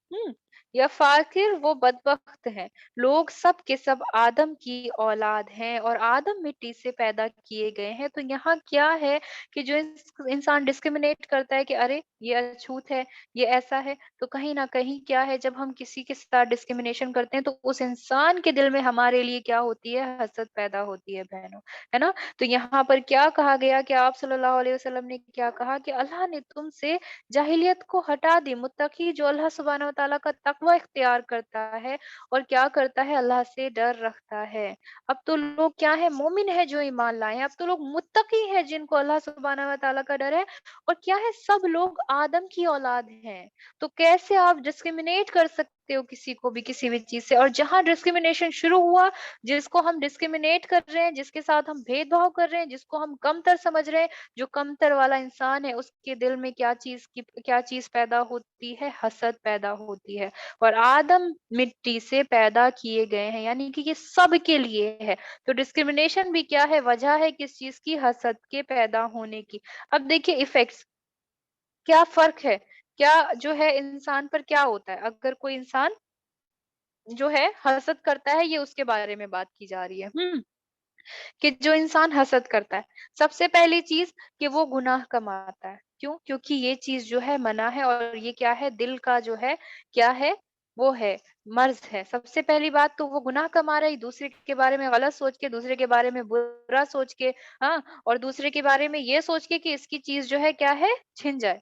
या फ़ाक़िर वो बदबख्त हैं। लोग सब के सब आदम की औलाद हैं और आदम मिट्टी से पैदा किए गए हैं। तो यहाँ क्या है कि जो इंसान डिस्क्रिमिनेट करता है कि अरे! ये अछूत है, ये ऐसा है, तो कहीं न कहीं क्या है, जब हम किसी के साथ डिस्क्रिमिनेशन करते हैं तो उस इंसान के दिल में हमारे लिए क्या होती है, हसद पैदा होती है बहनों, है ना? तो यहाँ पर क्या कहा गया कि आप सल्लल्लाहु अलैहि वसल्लम ने क्या कहा कि अल्लाह ने तुमसे जाहिलियत को हटा दी। मुत्तकी जो अल्लाह सुब्हानहू व तआला का तक़वा इख्तियार करता है और क्या करता है, अल्लाह से डर रखता है। अब तो लोग क्या है, मोमिन है जो ईमान लाए हैं, अब तो लोग मुत्तकी हैं जिनको अल्लाह सुब्हानहू व तआला का डर है, और क्या है, सब लोग आदम की औलाद हैं। तो कैसे आप डिस्क्रिमिनेट कर सकते हो किसी को भी किसी भी चीज़ से? और जहाँ डिस्क्रिमिनेशन शुरू हुआ, जिसको हम डिस्क्रिमिनेट कर रहे हैं, जिसके साथ हम भेदभाव कर रहे हैं, जिसको हम कमतर समझ रहे हैं, जो कमतर वाला इंसान है उसके दिल में क्या चीज़ पैदा होती है, हसद पैदा होती है। और आदम मिट्टी से पैदा किए गए हैं, यानी कि ये सब के लिए है। तो डिस्क्रिमिनेशन भी क्या है, वजह है किस चीज़ की, हसद के पैदा होने की। अब देखिए इफेक्ट्स, क्या फ़र्क है? क्या जो है इंसान पर क्या होता है? अगर कोई इंसान जो है हसद करता है, ये उसके बारे में बात की जा रही है। कि जो इंसान हसद करता है, सबसे पहली चीज़ कि वो गुनाह कमाता है, क्यों? क्योंकि ये चीज़ जो है मना है और ये क्या है दिल का जो है क्या है? वो है, मर्ज़ है। सबसे पहली बात तो वो गुनाह कमा रहा है दूसरे के बारे में गलत सोच के, दूसरे के बारे में बुरा सोच के, हाँ? और दूसरे के बारे में ये सोच के कि इसकी चीज़ जो है क्या है? छिन जाए।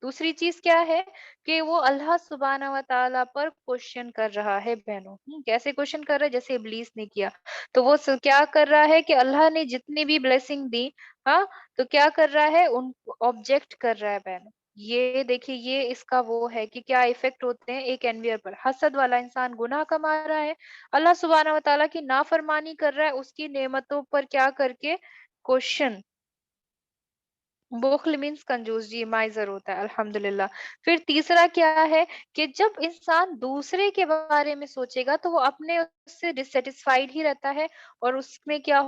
दूसरी चीज़ क्या है कि वो अल्लाह सुब्हानहू व तआला पर क्वेश्चन कर रहा है बहनों। कैसे क्वेश्चन कर रहा है? जैसे इब्लीस ने किया। तो वो क्या कर रहा है कि अल्लाह ने जितनी भी ब्लेसिंग दी, हाँ? तो क्या कर रहा है? उन ऑब्जेक्ट कर रहा है बहनों। ये देखिए ये इसका वो है कि क्या इफ़ेक्ट होते हैं एक एनवियर पर। हसद वाला इंसान गुनाह कमा रहा है, अल्लाह सुब्हानहू व तआला की नाफरमानी कर रहा है, उसकी नेमतों पर क्या करके? क्वेश्चन। बुख्ल मीन्स कंजूस, जी माइज़र होता है, अल्हम्दुलिल्लाह। फिर तीसरा क्या है कि जब इंसान दूसरे के बारे में सोचेगा तो वो अपने उससे डिससैटिस्फाइड ही रहता है और उसमें क्या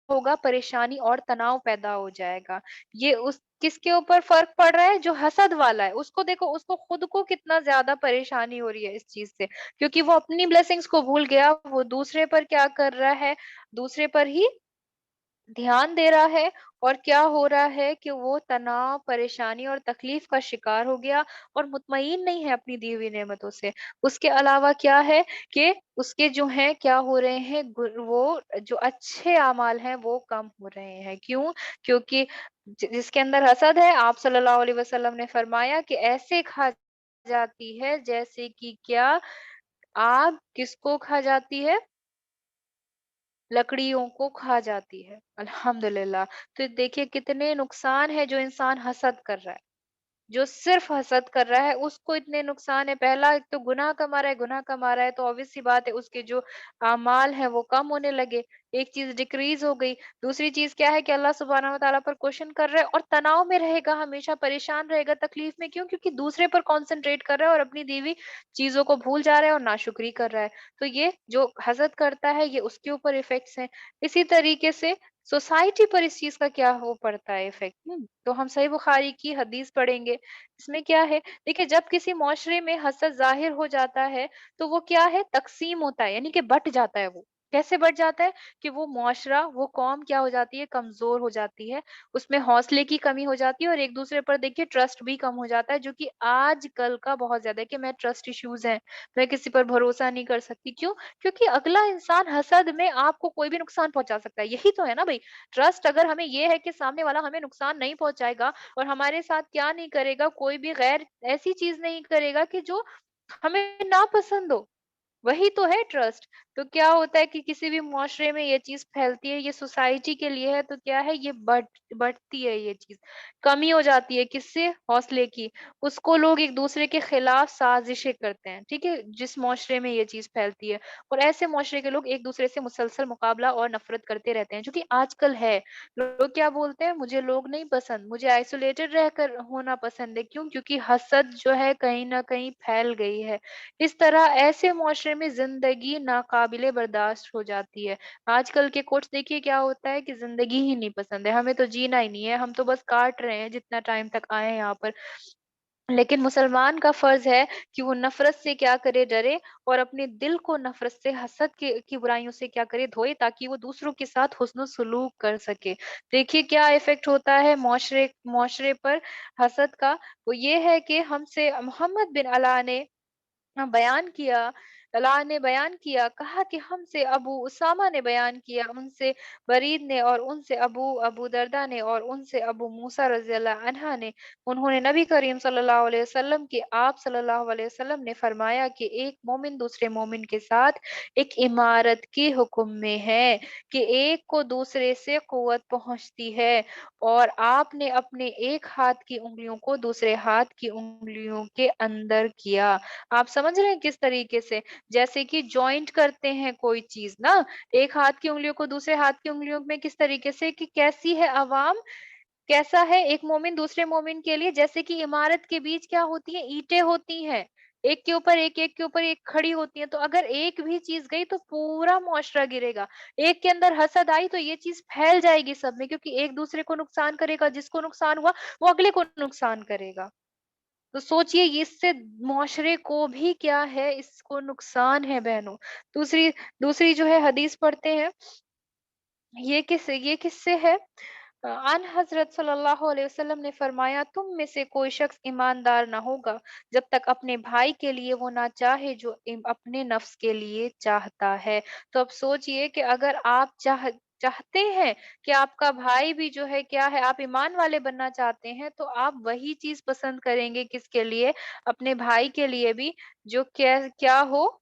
होगा? परेशानी और तनाव पैदा हो जाएगा। ये उस किसके ऊपर फ़र्क पड़ रहा है? जो हसद वाला है, उसको देखो उसको खुद को कितना ज़्यादा परेशानी हो रही है इस चीज़ से, क्योंकि वो अपनी ब्लेसिंग्स को भूल गया, वो दूसरे पर क्या कर रहा है? दूसरे पर ही ध्यान दे रहा है और क्या हो रहा है कि वो तनाव, परेशानी और तकलीफ का शिकार हो गया और मुतमईन नहीं है अपनी दी हुई नेमतों से। उसके अलावा क्या है कि उसके जो हैं क्या हो रहे हैं वो जो अच्छे अमाल हैं वो कम हो रहे हैं। क्यों? क्योंकि जिसके अंदर हसद है आप सल्लल्लाहु अलैहि वसल्लम ने फरमाया कि ऐसे खा जाती है जैसे कि क्या आग किसको खा जाती है? लकड़ियों को खा जाती है। अल्हम्दुलिल्लाह। तो देखिए कितने नुकसान है जो इंसान हसद कर रहा है। जो सिर्फ हसद कर रहा है उसको इतने नुकसान है। पहला एक तो गुनाह कमा रहा है, गुनाह कमा रहा है तो ऑब्वियस सी बात है उसके जो अमाल हैं वो कम होने लगे। एक चीज़ डिक्रीज़ हो गई। दूसरी चीज़ क्या है कि अल्लाह सुब्हानहू व तआला पर क्वेश्चन कर रहा है और तनाव में रहेगा, हमेशा परेशान रहेगा, तकलीफ में क्यों? क्योंकि दूसरे पर कॉन्सन्ट्रेट कर रहा है और अपनी दी हुई चीज़ों को भूल जा रहा है और नाशुक्री कर रहा है। तो ये जो हसद करता है ये उसके ऊपर इफ़ेक्ट्स हैं। इसी तरीके से सोसाइटी पर इस चीज़ का क्या वो पड़ता है इफ़ेक्ट। तो हम सही बुखारी की हदीस पढ़ेंगे। इसमें क्या है? देखिए जब किसी माशरे में हसद ज़ाहिर हो जाता है, तो वो क्या है? तक़सीम होता है, यानी कि बँट जाता है वो। कैसे बँट जाता है? कि वो मुआशरा, वो कौम क्या हो जाती है? कमज़ोर हो जाती है। उसमें हौसले की कमी हो जाती है और एक-दूसरे पर देखिए ट्रस्ट भी कम हो जाता है, जो कि आजकल का बहुत ज़्यादा है कि मैं ट्रस्ट इश्यूज़ हैं, मैं किसी पर भरोसा नहीं कर सकती। क्यों? क्योंकि अगला इंसान हसद में आपको कोई भी नुकसान पहुँचा सकता है। यही तो है ना भई। ट्रस्ट अगर हमें ये है कि सामने वाला हमें नुकसान नहीं पहुँचाएगा और हमारे साथ क्या नहीं करेगा, कोई भी गैर ऐसी चीज़ नहीं करेगा कि जो हमें नापसंद हो। वही तो है ट्रस्ट। तो क्या होता है कि किसी भी मुआशरे में ये चीज़ फैलती है, ये सोसाइटी के लिए है तो क्या है ये बढ़ती है ये चीज़। कमी हो जाती है किससे? हौसले की। उसको लोग एक-दूसरे के खिलाफ साज़िशें करते हैं, ठीक है? जिस मुआशरे में ये चीज़ फैलती है और ऐसे मुआशरे के लोग एक-दूसरे से मुसलसल मुकाबला और नफ़रत करते रहते हैं, जो कि आजकल है। लोग क्या बोलते हैं? मुझे लोग नहीं पसंद, मुझे आइसोलेटेड रहकर होना पसंद है। क्यों? क्योंकि हसद जो है कहीं न कहीं फैल गई है। इस तरह ऐसे मुआशरे में ज़िंदगी नाक़ाबिले बर्दाश्त हो जाती है। आजकल के कोट्स देखिए क्या होता है कि ज़िंदगी ही नहीं पसंद है, हमें तो जीना ही नहीं है, हम तो बस काट रहे हैं जितना टाइम तक आए हैं यहाँ पर। लेकिन मुसलमान का फ़र्ज़ है कि वो नफ़रत से क्या करे डरे और अपने दिल को नफ़रत से हसद की बुराइयों से क्या करे धोए ताकि वो दूसरों के साथ हुस्न सलूक कर सके। देखिए क्या इफ़ेक्ट होता है मुआशरे मुआशरे पर हसद का, वो ये है कि हमसे मोहम्मद बिन अला ने बयान किया, अल्लाह ने बयान किया, कहा कि हमसे अबू उसामा ने बयान किया, उनसे बरीद ने और उनसे अबू अबू दरदा ने और उनसे अबू मूसा रज़ियल्लाहु अन्हा ने, उन्होंने नबी करीम सल्लल्लाहु अलैहि वसल्लम कि आप सल्लल्लाहु अलैहि वसल्लम ने फरमाया कि एक मोमिन दूसरे मोमिन के साथ एक इमारत के हुक्म में है कि एक को दूसरे से क़ुव्वत पहुँचती है और आपने अपने एक हाथ की उँगलियों को दूसरे हाथ की उँगलियों के अंदर किया। आप समझ रहे हैं किस तरीके से? जैसे कि जॉइंट करते हैं कोई चीज़ ना, एक हाथ की उँगलियों को दूसरे हाथ की उँगलियों में किस तरीके से कि कैसी है अवाम, कैसा है एक मोमिन दूसरे मोमिन के लिए जैसे कि इमारत के बीच क्या होती है? ईंटें होती हैं। एक के ऊपर एक के ऊपर एक खड़ी होती हैं, तो अगर एक भी चीज़ गई तो पूरा मुआशरा गिरेगा। एक के अंदर हसद आई तो ये चीज़ फैल जाएगी सब में क्योंकि एक दूसरे को नुकसान करेगा, जिसको नुकसान हुआ वो अगले को नुकसान करेगा। तो सोचिए ये इससे मुआशरे को भी क्या है इसको नुकसान है बहनों। दूसरी दूसरी जो है हदीस पढ़ते हैं, ये किससे है? अन हज़रत सल्लल्लाहु अलैहि वसल्लम ने फरमाया, तुम में से कोई शख्स ईमानदार ना होगा जब तक अपने भाई के लिए वो ना चाहे जो अपने नफ्स के लिए चाहता है। तो अब सोचिए कि अगर आप चाहते हैं कि आपका भाई भी जो है क्या है, आप ईमान वाले बनना चाहते हैं, तो आप वही चीज़ पसंद करेंगे किसके लिए? अपने भाई के लिए भी, जो क्या क्या हो,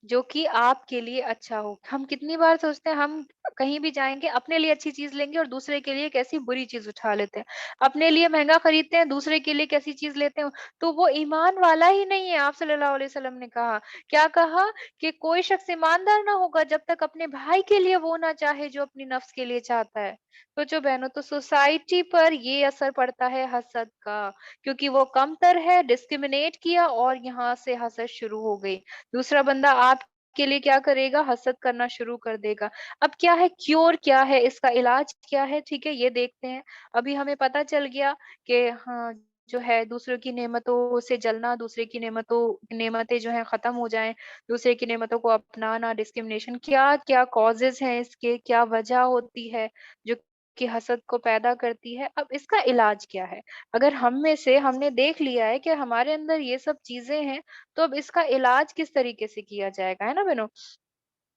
जो कि आपके लिए अच्छा हो। हम कितनी बार सोचते हैं, हम कहीं भी जाएँगे अपने लिए अच्छी चीज़ लेंगे और दूसरे के लिए कैसी बुरी चीज़ उठा लेते हैं। अपने लिए महँगा खरीदते हैं, दूसरे के लिए कैसी चीज़ लेते हैं, तो वो ईमान वाला ही नहीं है। आप सल्लल्लाहु अलैहि वसल्लम ने कहा, क्या कहा कि कोई शख्स ईमानदार ना होगा जब तक अपने भाई के लिए वो ना चाहे जो अपनी नफ्स के लिए चाहता है। सोचो बहनों, तो सोसाइटी पर ये असर पड़ता है हसद का, क्योंकि वो कमतर है, डिस्क्रिमिनेट किया और यहाँ से हसद शुरू हो गई। दूसरा बंदा आपके लिए क्या करेगा? हसद करना शुरू कर देगा। अब क्या है क्योर, क्या है इसका इलाज, क्या है? ठीक है, ये देखते हैं। अभी हमें पता चल गया कि हाँ, जो है दूसरों की नेमतों से जलना, दूसरे की नेमतें जो हैं खत्म हो जाएँ, दूसरे की नेमतों को अपनाना, डिस्क्रिमिनेशन, क्या-क्या कॉजेज़ हैं इसके, क्या वजह होती है जो कि हसद को पैदा करती है। अब इसका इलाज क्या है? अगर हम में से हमने देख लिया है कि हमारे अंदर ये सब चीज़ें हैं, तो अब इसका इलाज किस तरीके से किया जाएगा, है ना बहनों?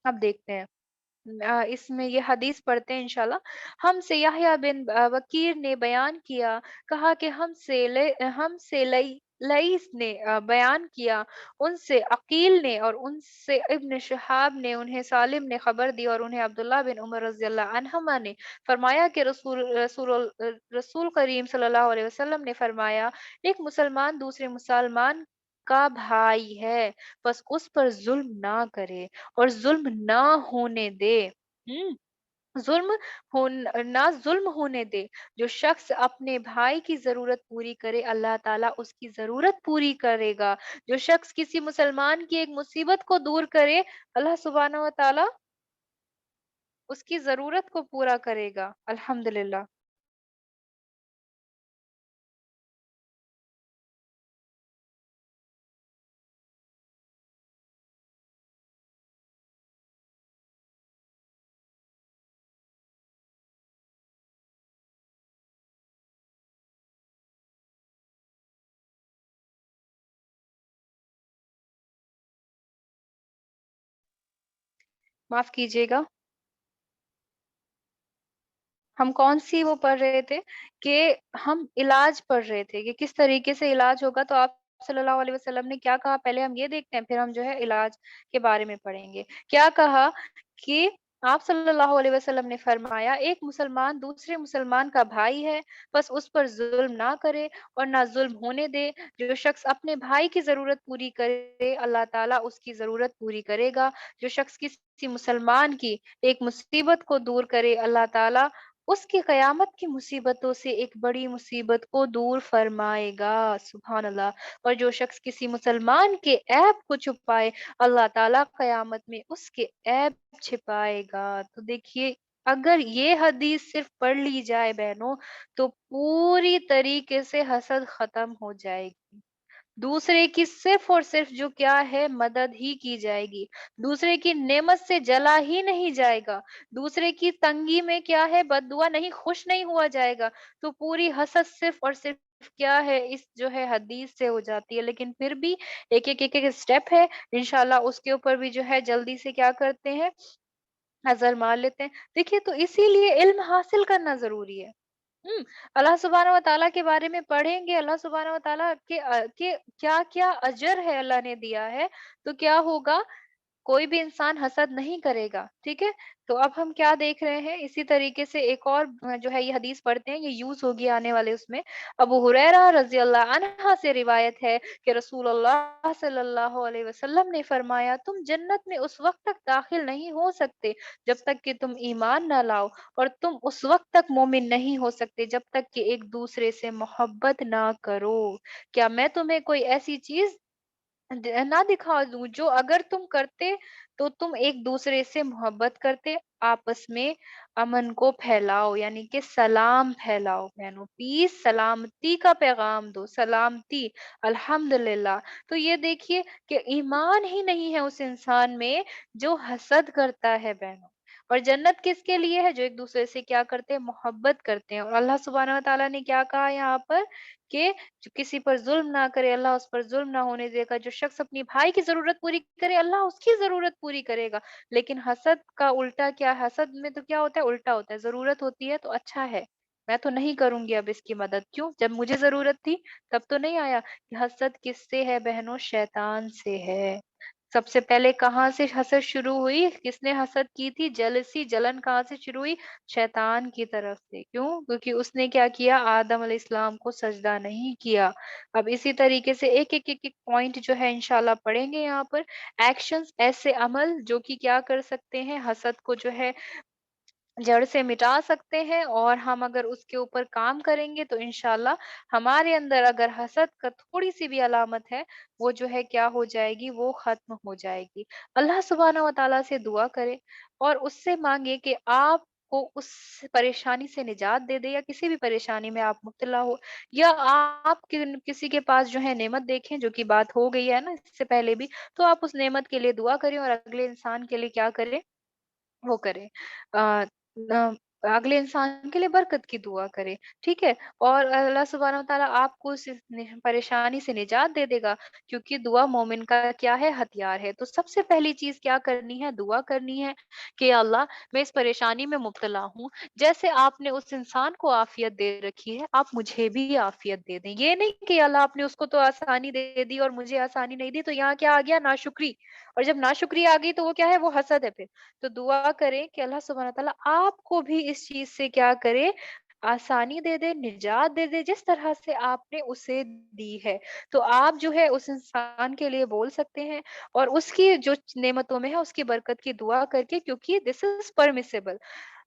अब देखते हैं। इसमें ये हदीस पढ़ते हैं इंशाल्लाह। हमसे यहया बिन वकीर ने बयान किया, कहा कि हमसे लईस ने बयान किया, उनसे अकील ने और उनसे इब्न शिहाब ने, उन्हें सालिम ने खबर दी और उन्हें अब्दुल्लाह बिन उमर रज़ियल्लाहु अन्हुमा ने फरमाया कि रसूल करीम सल्लल्लाहु अलैहि वसल्लम ने फरमाया, एक मुसलमान दूसरे मुसलमान का भाई है, बस उस पर जुल्म ना करे और जुल्म ना होने दे। हुँ, जुल्म ना जुल्म होने दे। जो शख्स अपने भाई की ज़रूरत पूरी करे, अल्लाह ताला उसकी ज़रूरत पूरी करेगा। जो शख्स किसी मुसलमान की एक मुसीबत को दूर करे, अल्लाह सुब्हानहू व तआला उसकी ज़रूरत को पूरा करेगा। अल्हम्दुलिल्लाह। माफ़ कीजिएगा। हम कौन-सी वो पढ़ रहे थे कि हम इलाज पढ़ रहे थे कि किस तरीके से इलाज होगा, तो आप सल्लल्लाहु अलैहि वसल्लम ने क्या कहा, पहले हम ये देखते हैं, फिर हम जो है इलाज के बारे में पढ़ेंगे। क्या कहा कि आप सल्लल्लाहु अलैहि वसल्लम ने फरमाया, एक मुसलमान दूसरे मुसलमान का भाई है, बस उस पर ज़ुल्म ना करे और ना ज़ुल्म होने दे। जो शख्स अपने भाई की ज़रूरत पूरी करे, अल्लाह ताला उसकी ज़रूरत पूरी करेगा। जो शख्स किसी मुसलमान की एक मुसीबत को दूर करे, अल्लाह ताला उसकी क़यामत की मुसीबतों से एक बड़ी मुसीबत को दूर फ़रमाएगा, सुभान अल्लाह। और जो शख्स किसी मुसलमान के ऐब को छुपाए, अल्लाह ताला क़यामत में उसके ऐब छिपाएगा। तो देखिए, अगर ये हदीस सिर्फ़ पढ़ ली जाए बहनों, तो पूरी तरीके से हसद ख़त्म हो जाएगी। दूसरे की सिर्फ और सिर्फ जो क्या है मदद ही की जाएगी। दूसरे की नेमत से जला ही नहीं जाएगा। दूसरे की तंगी में क्या है बद्दुआ नहीं, खुश नहीं हुआ जाएगा। तो पूरी हसद सिर्फ और सिर्फ क्या है, इस जो है हदीस से हो जाती है। लेकिन फिर भी एक-एक स्टेप है, इंशाल्लाह उसके ऊपर भी जो है जल्दी से क्या करते हैं, नज़र मार लेते हैं। देखिए, तो इसीलिए इल्म हासिल करना ज़रूरी है। अल्लाह सुब्हानहू व तआला के बारे में पढ़ेंगे, अल्लाह सुब्हानहू व तआला के क्या-क्या अजर है अल्लाह ने दिया है, तो क्या होगा, कोई भी इंसान हसद नहीं करेगा, ठीक है? तो अब हम क्या देख रहे हैं, इसी तरीके से एक और जो है ये हदीस पढ़ते हैं, ये यूज़ होगी आने वाले उसमें। अबू हुरैरा रज़ियल्लाहु अन्हा से रिवायत है कि रसूलुल्लाह सल्लल्लाहु अलैहि वसल्लम ने फरमाया, तुम जन्नत में उस वक़्त तक दाखिल नहीं हो सकते, जब तक कि तुम ईमान ना लाओ, और तुम उस वक़्त तक मोमिन नहीं हो सकते, जब तक कि एक दूसरे से मोहब्बत ना करो। क्या मैं तुम्हें कोई ऐसी चीज़ ना दिखा दूं जो अगर तुम करते तो तुम एक दूसरे से मोहब्बत करते, आपस में अमन को फैलाओ, यानी कि सलाम फैलाओ बहनों, पीस, सलामती का पैगाम दो, सलामती, अल्हम्दुलिल्लाह। तो ये देखिए कि ईमान ही नहीं है उस इंसान में जो हसद करता है बहनों। और जन्नत किसके लिए है? जो एक-दूसरे से क्या करते हैं? मोहब्बत करते हैं। और अल्लाह सुब्हानहू व तआला ने क्या कहा यहाँ पर कि जो किसी पर ज़ुल्म ना करे, अल्लाह उस पर ज़ुल्म ना होने देगा। जो शख्स अपनी भाई की ज़रूरत पूरी करे, अल्लाह उसकी ज़रूरत पूरी करेगा। लेकिन हसद का उल्टा क्या है? हसद में तो क्या होता है? उल्टा होता है। ज़रूरत होती है तो अच्छा है, मैं तो नहीं करूँगी अब इसकी मदद। क्यों? जब मुझे ज़रूरत थी तब तो नहीं आया। हसद किससे है बहनों? शैतान से है। सबसे पहले कहाँ से हसद शुरू हुई? किसने हसद की थी? जेलसी, जलन कहाँ से शुरू हुई? शैतान की तरफ से। क्यों? क्योंकि उसने क्या किया? आदम अलैहिस्सलाम को सजदा नहीं किया। अब इसी तरीके से एक पॉइंट जो है इंशाल्लाह पढ़ेंगे यहाँ पर। एक्शंस, ऐसे अमल जो कि क्या कर सकते हैं? हसद को जो है जड़ से मिटा सकते हैं, और हम अगर उसके ऊपर काम करेंगे तो इंशाल्लाह हमारे अंदर अगर हसद का थोड़ी सी भी अलामत है, वो जो है क्या हो जाएगी? वो खत्म हो जाएगी। अल्लाह सुब्हाना व तआला से दुआ करें और उससे मांगे कि आपको उस परेशानी से निजात दे दे, या किसी भी परेशानी में आप मुब्तला हो, या आप किसी के पास जो है नेमत देखें, जो कि बात हो गई है ना इससे पहले भी, तो आप उस नेमत के लिए दुआ करें और अगले इंसान के लिए क्या करें? वो करें, अ, न अगले इंसान के लिए बरकत की दुआ करें, ठीक है? और अल्लाह सुब्हानहू व तआला आपको उस परेशानी से निजात दे देगा, क्योंकि दुआ मोमिन का क्या है? हथियार है। तो सबसे पहली चीज़ क्या करनी है? दुआ करनी है कि या अल्लाह, मैं इस परेशानी में मुब्तला हूँ, जैसे आपने उस इंसान को आफ़ियत दे रखी है, आप मुझे भी आफ़ियत दे दें। ये नहीं कि या अल्लाह आपने उसको तो आसानी दे दी और मुझे आसानी नहीं दी, तो यहाँ क्या आ गया? नाशुक्री। और जब नाशुक्री आ गई तो वो क्या है? वो हसद है फिर। तो दुआ करें कि अल्लाह सुब्हानहू व तआला आपको भी इस चीज़ से क्या करे? आसानी दे दे, निजात दे दे, जिस तरह से आपने उसे दी है। तो आप जो है उस इंसान के लिए बोल सकते हैं, और उसकी जो नेमतों में है उसकी बरकत की दुआ करके, क्योंकि दिस इज़ परमिसिबल।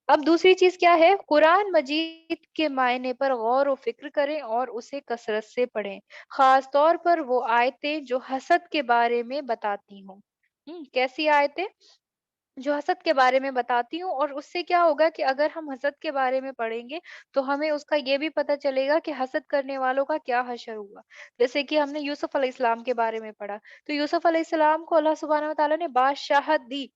अब दूसरी चीज़ क्या है? कुरान मजीद के मायने पर गौर व फ़िक्र करें और उसे कसरत से पढ़ें। ख़ास तौर पर वो आयतें जो हसद के बारे में बताती हों। कैसी आयतें? जो हसद के बारे में बताती हूँ, और उससे क्या होगा कि अगर हम हसद के बारे में पढ़ेंगे तो हमें उसका ये भी पता चलेगा कि हसद करने वालों का क्या हशर हुआ। जैसे कि हमने यूसुफ अलैहिस्सलाम के बारे में पढ़ा, तो यूसुफ अलैहिस्सलाम को अल्लाह सुब्हानहू व तआला ने बादशाहत दी।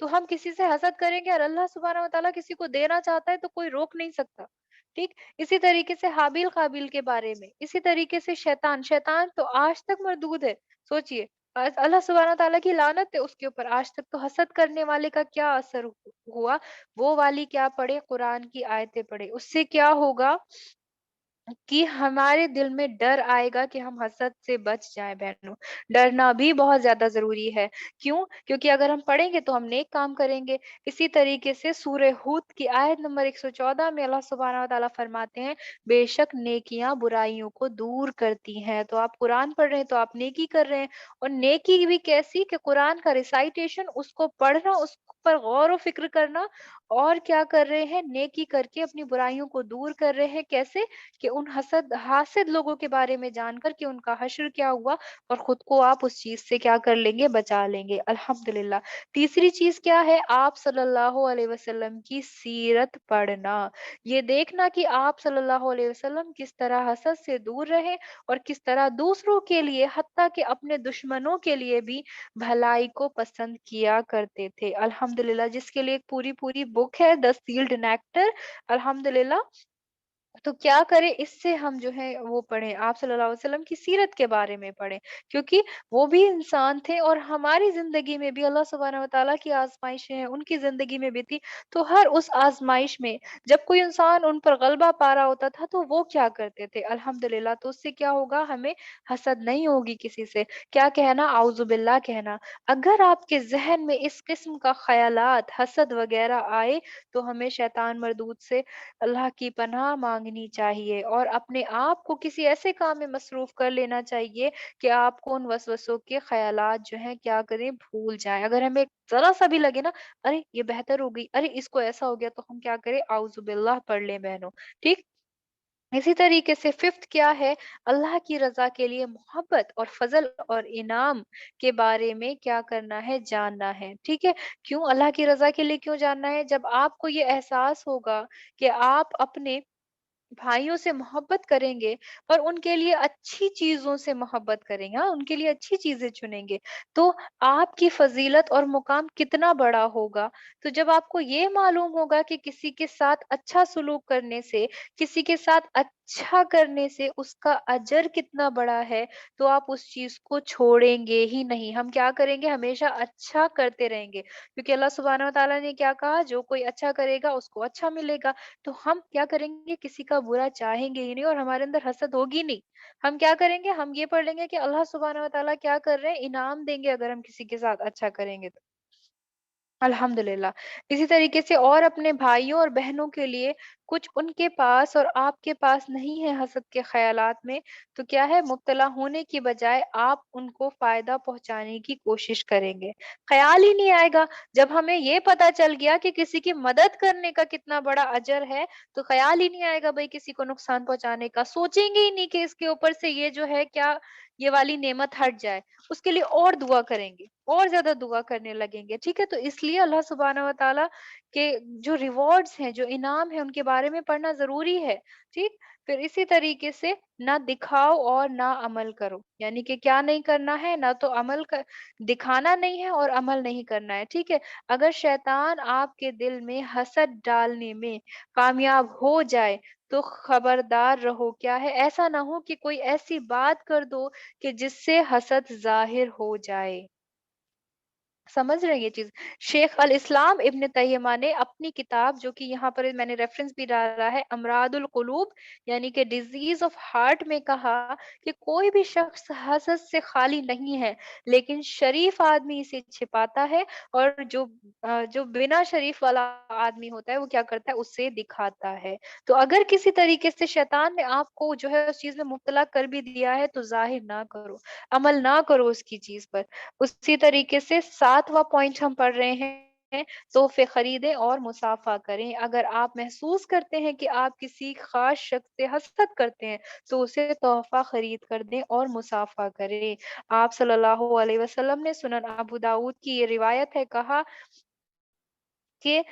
तो हम किसी से हसद करेंगे और अल्लाह सुब्हानहू व तआला किसी को देना चाहता है तो कोई रोक नहीं सकता। ठीक? इसी तरीके से हाबिल काबिल के बारे में, इसी तरीके से शैतान, शैतान तो आज तक मरदूद है। सोचिए, अल्लाह सुब्हानहू व तआला की लानत है उसके ऊपर आज तक। तो हसद करने वाले का क्या असर हुआ? वो वाली क्या पढ़े? कुरान की आयतें पढ़े। उससे क्या होगा कि हमारे दिल में डर आएगा कि हम हसद से बच जाएँ बहनों। डरना भी बहुत ज़्यादा ज़रूरी है। क्यों? क्योंकि अगर हम पढ़ेंगे तो हम नेक काम करेंगे। इसी तरीके से सूरह हूद की आयत नंबर 114 में अल्लाह सुब्हानहू व तआला फरमाते हैं, बेशक नेकियां बुराइयों को दूर करती हैं। तो आप कुरान पढ़ रहे हैं तो आप नेकी कर रहे हैं, और नेकी भी कैसी? कि कुरान का रिसाइटेशन, उसको पढ़ना, उस पर गौर व फिक्र करना, और क्या कर रहे हैं? नेकी करके अपनी बुराइयों को दूर कर रहे हैं। कैसे? कि उन हासिद लोगों के बारे में जानकर कि उनका हश्र क्या हुआ, और खुद को आप उस चीज से क्या कर लेंगे? बचा लेंगे। अल्हम्दुलिल्लाह। तीसरी चीज क्या है? आप सल्लल्लाहु अलैहि वसल्लम की सीरत पढ़ना। ये देखना कि आप सल्लल्लाहु अलैहि वसल्लम किस तरह हसद से दूर रहे, और किस तरह दूसरों के लिए, हत्ता कि अपने दुश्मनों के लिए भी भलाई को पसंद किया करते थे। अल्हम्दुलिल्लाह, जिसके लिए एक पूरी पूरी बुक है, द सील्ड नेक्टर। अल्हम्दुलिल्लाह। तो क्या करें? इससे हम जो है वो पढ़ें, आप सल्लल्लाहु अलैहि वसल्लम की सीरत के बारे में पढ़ें, क्योंकि वो भी इंसान थे, और हमारी ज़िंदगी में भी अल्लाह सुब्हानहू व तआला की आज़माइशें हैं, उनकी ज़िंदगी में भी थी। तो हर उस आज़माइश में जब कोई इंसान उन पर गलबा पा रहा होता था, तो वो क्या करते थे? अल्हम्दुलिल्लाह। तो उससे क्या होगा? हमें हसद नहीं होगी किसी से। क्या कहना? औज़ु बिल्लाह कहना। अगर आपके ज़हन में इस किस्म का ख़यालात, हसद वग़ैरह आए, तो हमें शैतान मरदूद से अल्लाह की पनाह मांगनी चाहिए, और अपने आप को किसी ऐसे काम में मसरूफ कर लेना चाहिए कि आपको उन वसवसों के ख़यालात जो हैं क्या करें? भूल जाएँ। अगर हमें ज़रा-सा भी लगे ना, अरे! ये बेहतर हो गई, अरे! इसको ऐसा हो गया, तो हम क्या करें? औज़ु बिल्लाह पढ़ लें बहनों। ठीक? इसी तरीके से फिफ्थ क्या है? अल्लाह की रज़ा के लिए मोहब्बत और फ़ज़ल और इनाम के बारे में क्या करना है? जानना है। ठीक है? क्यों अल्लाह की रज़ा के लिए क्यों जानना है? जब आपको ये एहसास होगा कि आप अपने भाइयों से मोहब्बत करेंगे और उनके लिए अच्छी चीज़ों से मोहब्बत करेंगे, हाँ, उनके लिए अच्छी चीज़ें चुनेंगे, तो आपकी फ़ज़ीलत और मुक़ाम कितना बड़ा होगा। तो जब आपको ये मालूम होगा कि किसी के साथ अच्छा सलूक करने से, किसी के साथ अच्छा करने से उसका अजर कितना बड़ा है, तो आप उस चीज़ को छोड़ेंगे ही नहीं। हम क्या करेंगे? हमेशा अच्छा करते रहेंगे, क्योंकि अल्लाह सुब्हानहू व तआला ने क्या कहा? जो कोई अच्छा करेगा उसको अच्छा मिलेगा। तो हम क्या करेंगे? किसी का बुरा चाहेंगे ही नहीं और हमारे अंदर हसद होगी नहीं। हम क्या करेंगे? हम ये पढ़ लेंगे कि अल्लाह सुब्हानहू व तआला क्या कर रहे हैं, इनाम देंगे अगर हम किसी के साथ अच्छा करेंगे तो। अल्हम्दुलिल्लाह। इसी तरीके से और अपने भाइयों और बहनों के लिए कुछ उनके पास और आपके पास नहीं है हसद के ख़यालात में, तो क्या है, मुब्तला होने की बजाय आप उनको फ़ायदा पहुँचाने की कोशिश करेंगे। ख़याल ही नहीं आएगा, जब हमें ये पता चल गया कि किसी की मदद करने का कितना बड़ा अजर है, तो ख़याल ही नहीं आएगा भई किसी को नुकसान पहुँचाने का। सोचेंगे ही नहीं कि इसके ऊपर से ये जो है क्या ये वाली नेमत हट जाए। उसके लिए और दुआ करेंगे, और ज़्यादा दुआ करने लगेंगे, ठीक है? तो इसलिए अल्लाह सुब्हानहू व तआला के जो रिवॉर्ड्स हैं, जो इनाम हैं, उनके बारे में पढ़ना ज़रूरी है, ठीक? फिर इसी तरीके से ना दिखाओ और ना अमल करो, यानी कि क्या नहीं करना है, ना तो अमल क दिखाना नहीं है और अमल नहीं करना है, ठीक है? अगर शैतान आपके दिल में हसद डालने में कामयाब हो जाए, तो खबरदार रहो, क्या है, ऐसा ना हो कि कोई ऐसी बात कर दो कि जिससे हसद ज़ाहिर हो जाए। समझ रहे हैं ये चीज़? शेख अल इस्लाम इब्न तैयमा ने अपनी किताब, जो कि यहाँ पर मैंने रेफ़रेंस भी डाला है, अमरादुल कुलूब यानी कि डिज़ीज़ ऑफ़ हार्ट, में कहा कि कोई भी शख़्स हसद से खाली नहीं है, लेकिन शरीफ़ आदमी इसे छिपाता है, और जो बिना शरीफ़ वाला आदमी होता है, वो क्या करता है, उसे दिखाता है। तो अगर किसी तरीके से शैतान ने आपको जो है उस चीज़ में मुब्तला कर भी दिया है, तो ज़ाहिर ना करो, अमल ना करो उसकी चीज़ पर। उसी तरीके से 7वाँ पॉइंट हम पढ़ रहे हैं, तोहफ़े खरीदें और मुसाफ़ा करें। अगर आप महसूस करते हैं कि आप किसी ख़ास शख़्स से हसद करते हैं, तो उसे तोहफ़ा खरीद कर दें और मुसाफ़ा करें। आप सल्लल्लाहु अलैहि वसल्लम ने, सुनन अबू दाऊद की ये रिवायत है, कहा कि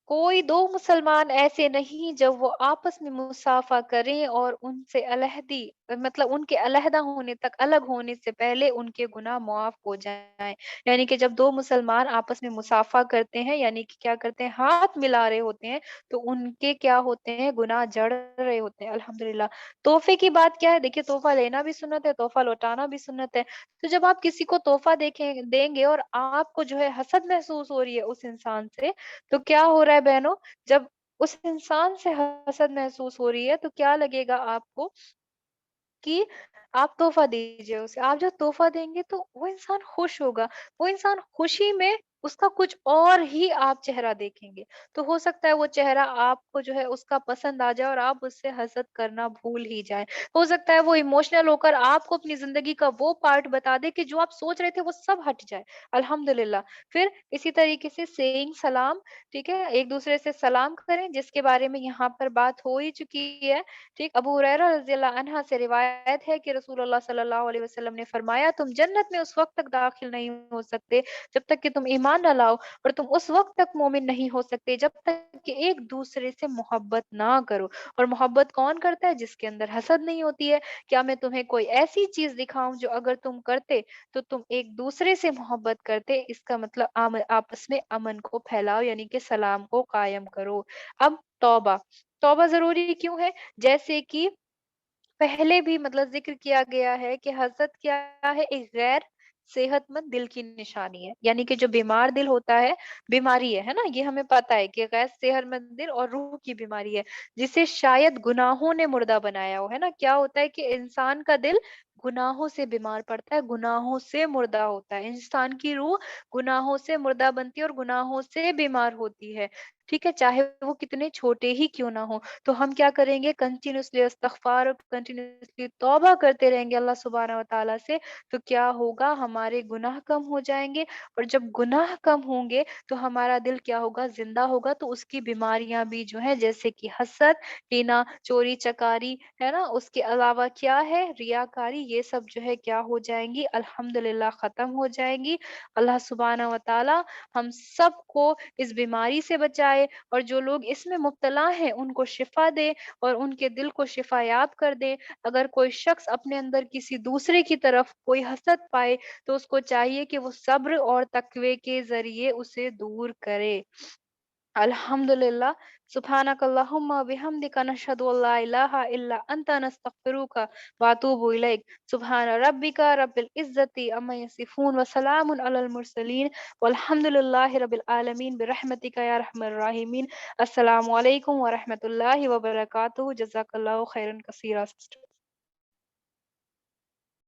कोई 2 मुसलमान ऐसे नहीं जब वो आपस में मुसाफ़ा करें और उनसे मतलब उनके अलहदा होने तक, अलग होने से पहले उनके गुनाह मुआफ़ हो जाएँ। यानी कि जब 2 मुसलमान आपस में मुसाफ़ा करते हैं, यानी कि क्या करते हैं, हाथ मिला रहे होते हैं, तो उनके क्या होते हैं, गुनाह जड़ रहे होते हैं। अल्हम्दुलिल्लाह। तोहफ़े की बात क्या है, देखिए, तोहफ़ा लेना भी सुन्नत है, तोहफ़ा लौटाना भी सुन्नत है। तो जब आप किसी को तोहफ़ा देंगे और आपको जो है हसद महसूस हो रही है उस इंसान से, तो क्या हो रहा है बहनों, जब उस इंसान से हसद महसूस हो रही है, तो क्या लगेगा आपको कि आप तोहफ़ा दीजिए उसे। आप जब तोहफ़ा देंगे तो वो इंसान खुश होगा। वो इंसान खुशी में उसका कुछ और ही आप चेहरा देखेंगे। तो हो सकता है वो चेहरा आपको जो है उसका पसंद आ जाए और आप उससे हसद करना भूल ही जाएँ। हो सकता है वो इमोशनल होकर आपको अपनी ज़िंदगी का वो पार्ट बता दे कि जो आप सोच रहे थे वो सब हट जाए। अल्हम्दुलिल्लाह। फिर इसी तरीके से सेइंग सलाम, ठीक है? एक-दूसरे से सलाम करें, जिसके बारे में यहाँ पर बात हो ही चुकी है। ठीक, अबू हुरैरा रज़ियल्लाहु अन्हा से रिवायत है कि रसूलुल्लाह सल्लल्लाहु अलैहि वसल्लम ने फरमाया, तुम जन्नत में उस वक़्त तक दाखिल नहीं हो सकते जब तक कि तुम ईमान न लाओ, और तुम उस वक़्त तक मोमिन नहीं हो सकते जब तक कि एक दूसरे से मोहब्बत ना करो। और मोहब्बत कौन करता है? जिसके अंदर हसद नहीं होती है। क्या मैं तुम्हें कोई ऐसी चीज़ दिखाऊँ जो अगर तुम करते तो तुम एक दूसरे से मोहब्बत करते? इसका मतलब आपस में अमन को फैलाओ, यानी कि सलाम को कायम करो। अब तौबा, तौबा ज़रूरी क्यों है? जैसे कि पहले भी मतलब ज़िक्र किया गया है कि हसद क्या है, एक गैर सेहतमंद दिल की निशानी है। यानी कि जो बीमार दिल होता है, बीमारी है ना? ये हमें पता है कि गैर सेहतमंद दिल और रूह की बीमारी है, जिसे शायद गुनाहों ने मुर्दा बनाया हो, है ना? क्या होता है कि इंसान का दिल गुनाहों से बीमार पड़ता है, गुनाहों से मुर्दा होता है। इंसान की रूह गुनाहों से मुर्दा बनती है और गुनाहों से बीमार होती है। ठीक है? चाहे वो कितने छोटे ही क्यों ना हो। तो हम क्या करेंगे, कंटिन्यूअसली इस्तिग़फ़ार, कंटिन्यूअसली तौबा करते रहेंगे अल्लाह सुब्हानहू व तआला से, तो क्या होगा, हमारे गुनाह कम हो जाएँगे, और जब गुनाह कम होंगे तो हमारा दिल क्या होगा, ज़िंदा होगा, तो उसकी बीमारियाँ भी जो हैं, जैसे कि हसद, टीना, चोरी चकारी, है ना? उसके अलावा क्या है, रियाकारी, یہ سب جو ہے کیا ہو جائیں گی، الحمدللہ ختم ہو جائیں گی۔ اللہ سبحانہ و تعالی ہم سب کو اس بیماری سے بچائے، اور جو لوگ اس میں مبتلا ہیں ان کو شفا دے اور ان کے دل کو شفا یاب کر دے۔ اگر کوئی شخص اپنے اندر کسی دوسرے کی طرف کوئی حسد پائے تو اس کو چاہیے کہ وہ صبر اور تقوی کے ذریعے اسے دور کرے۔ الحمدللہ۔ سبحانک اللہم و بحمدک نشہد ان لا الہ الا انت نستغفرک و اتوب الیک۔ سبحان ربک رب العزت عما یصفون وسلام علی المرسلین والحمد للہ رب العالمین برحمتک یا ارحم الراحمین۔ السلام علیکم ورحمۃ اللہ وبرکاتہ۔ جزاک اللہ خیرا کثیرا۔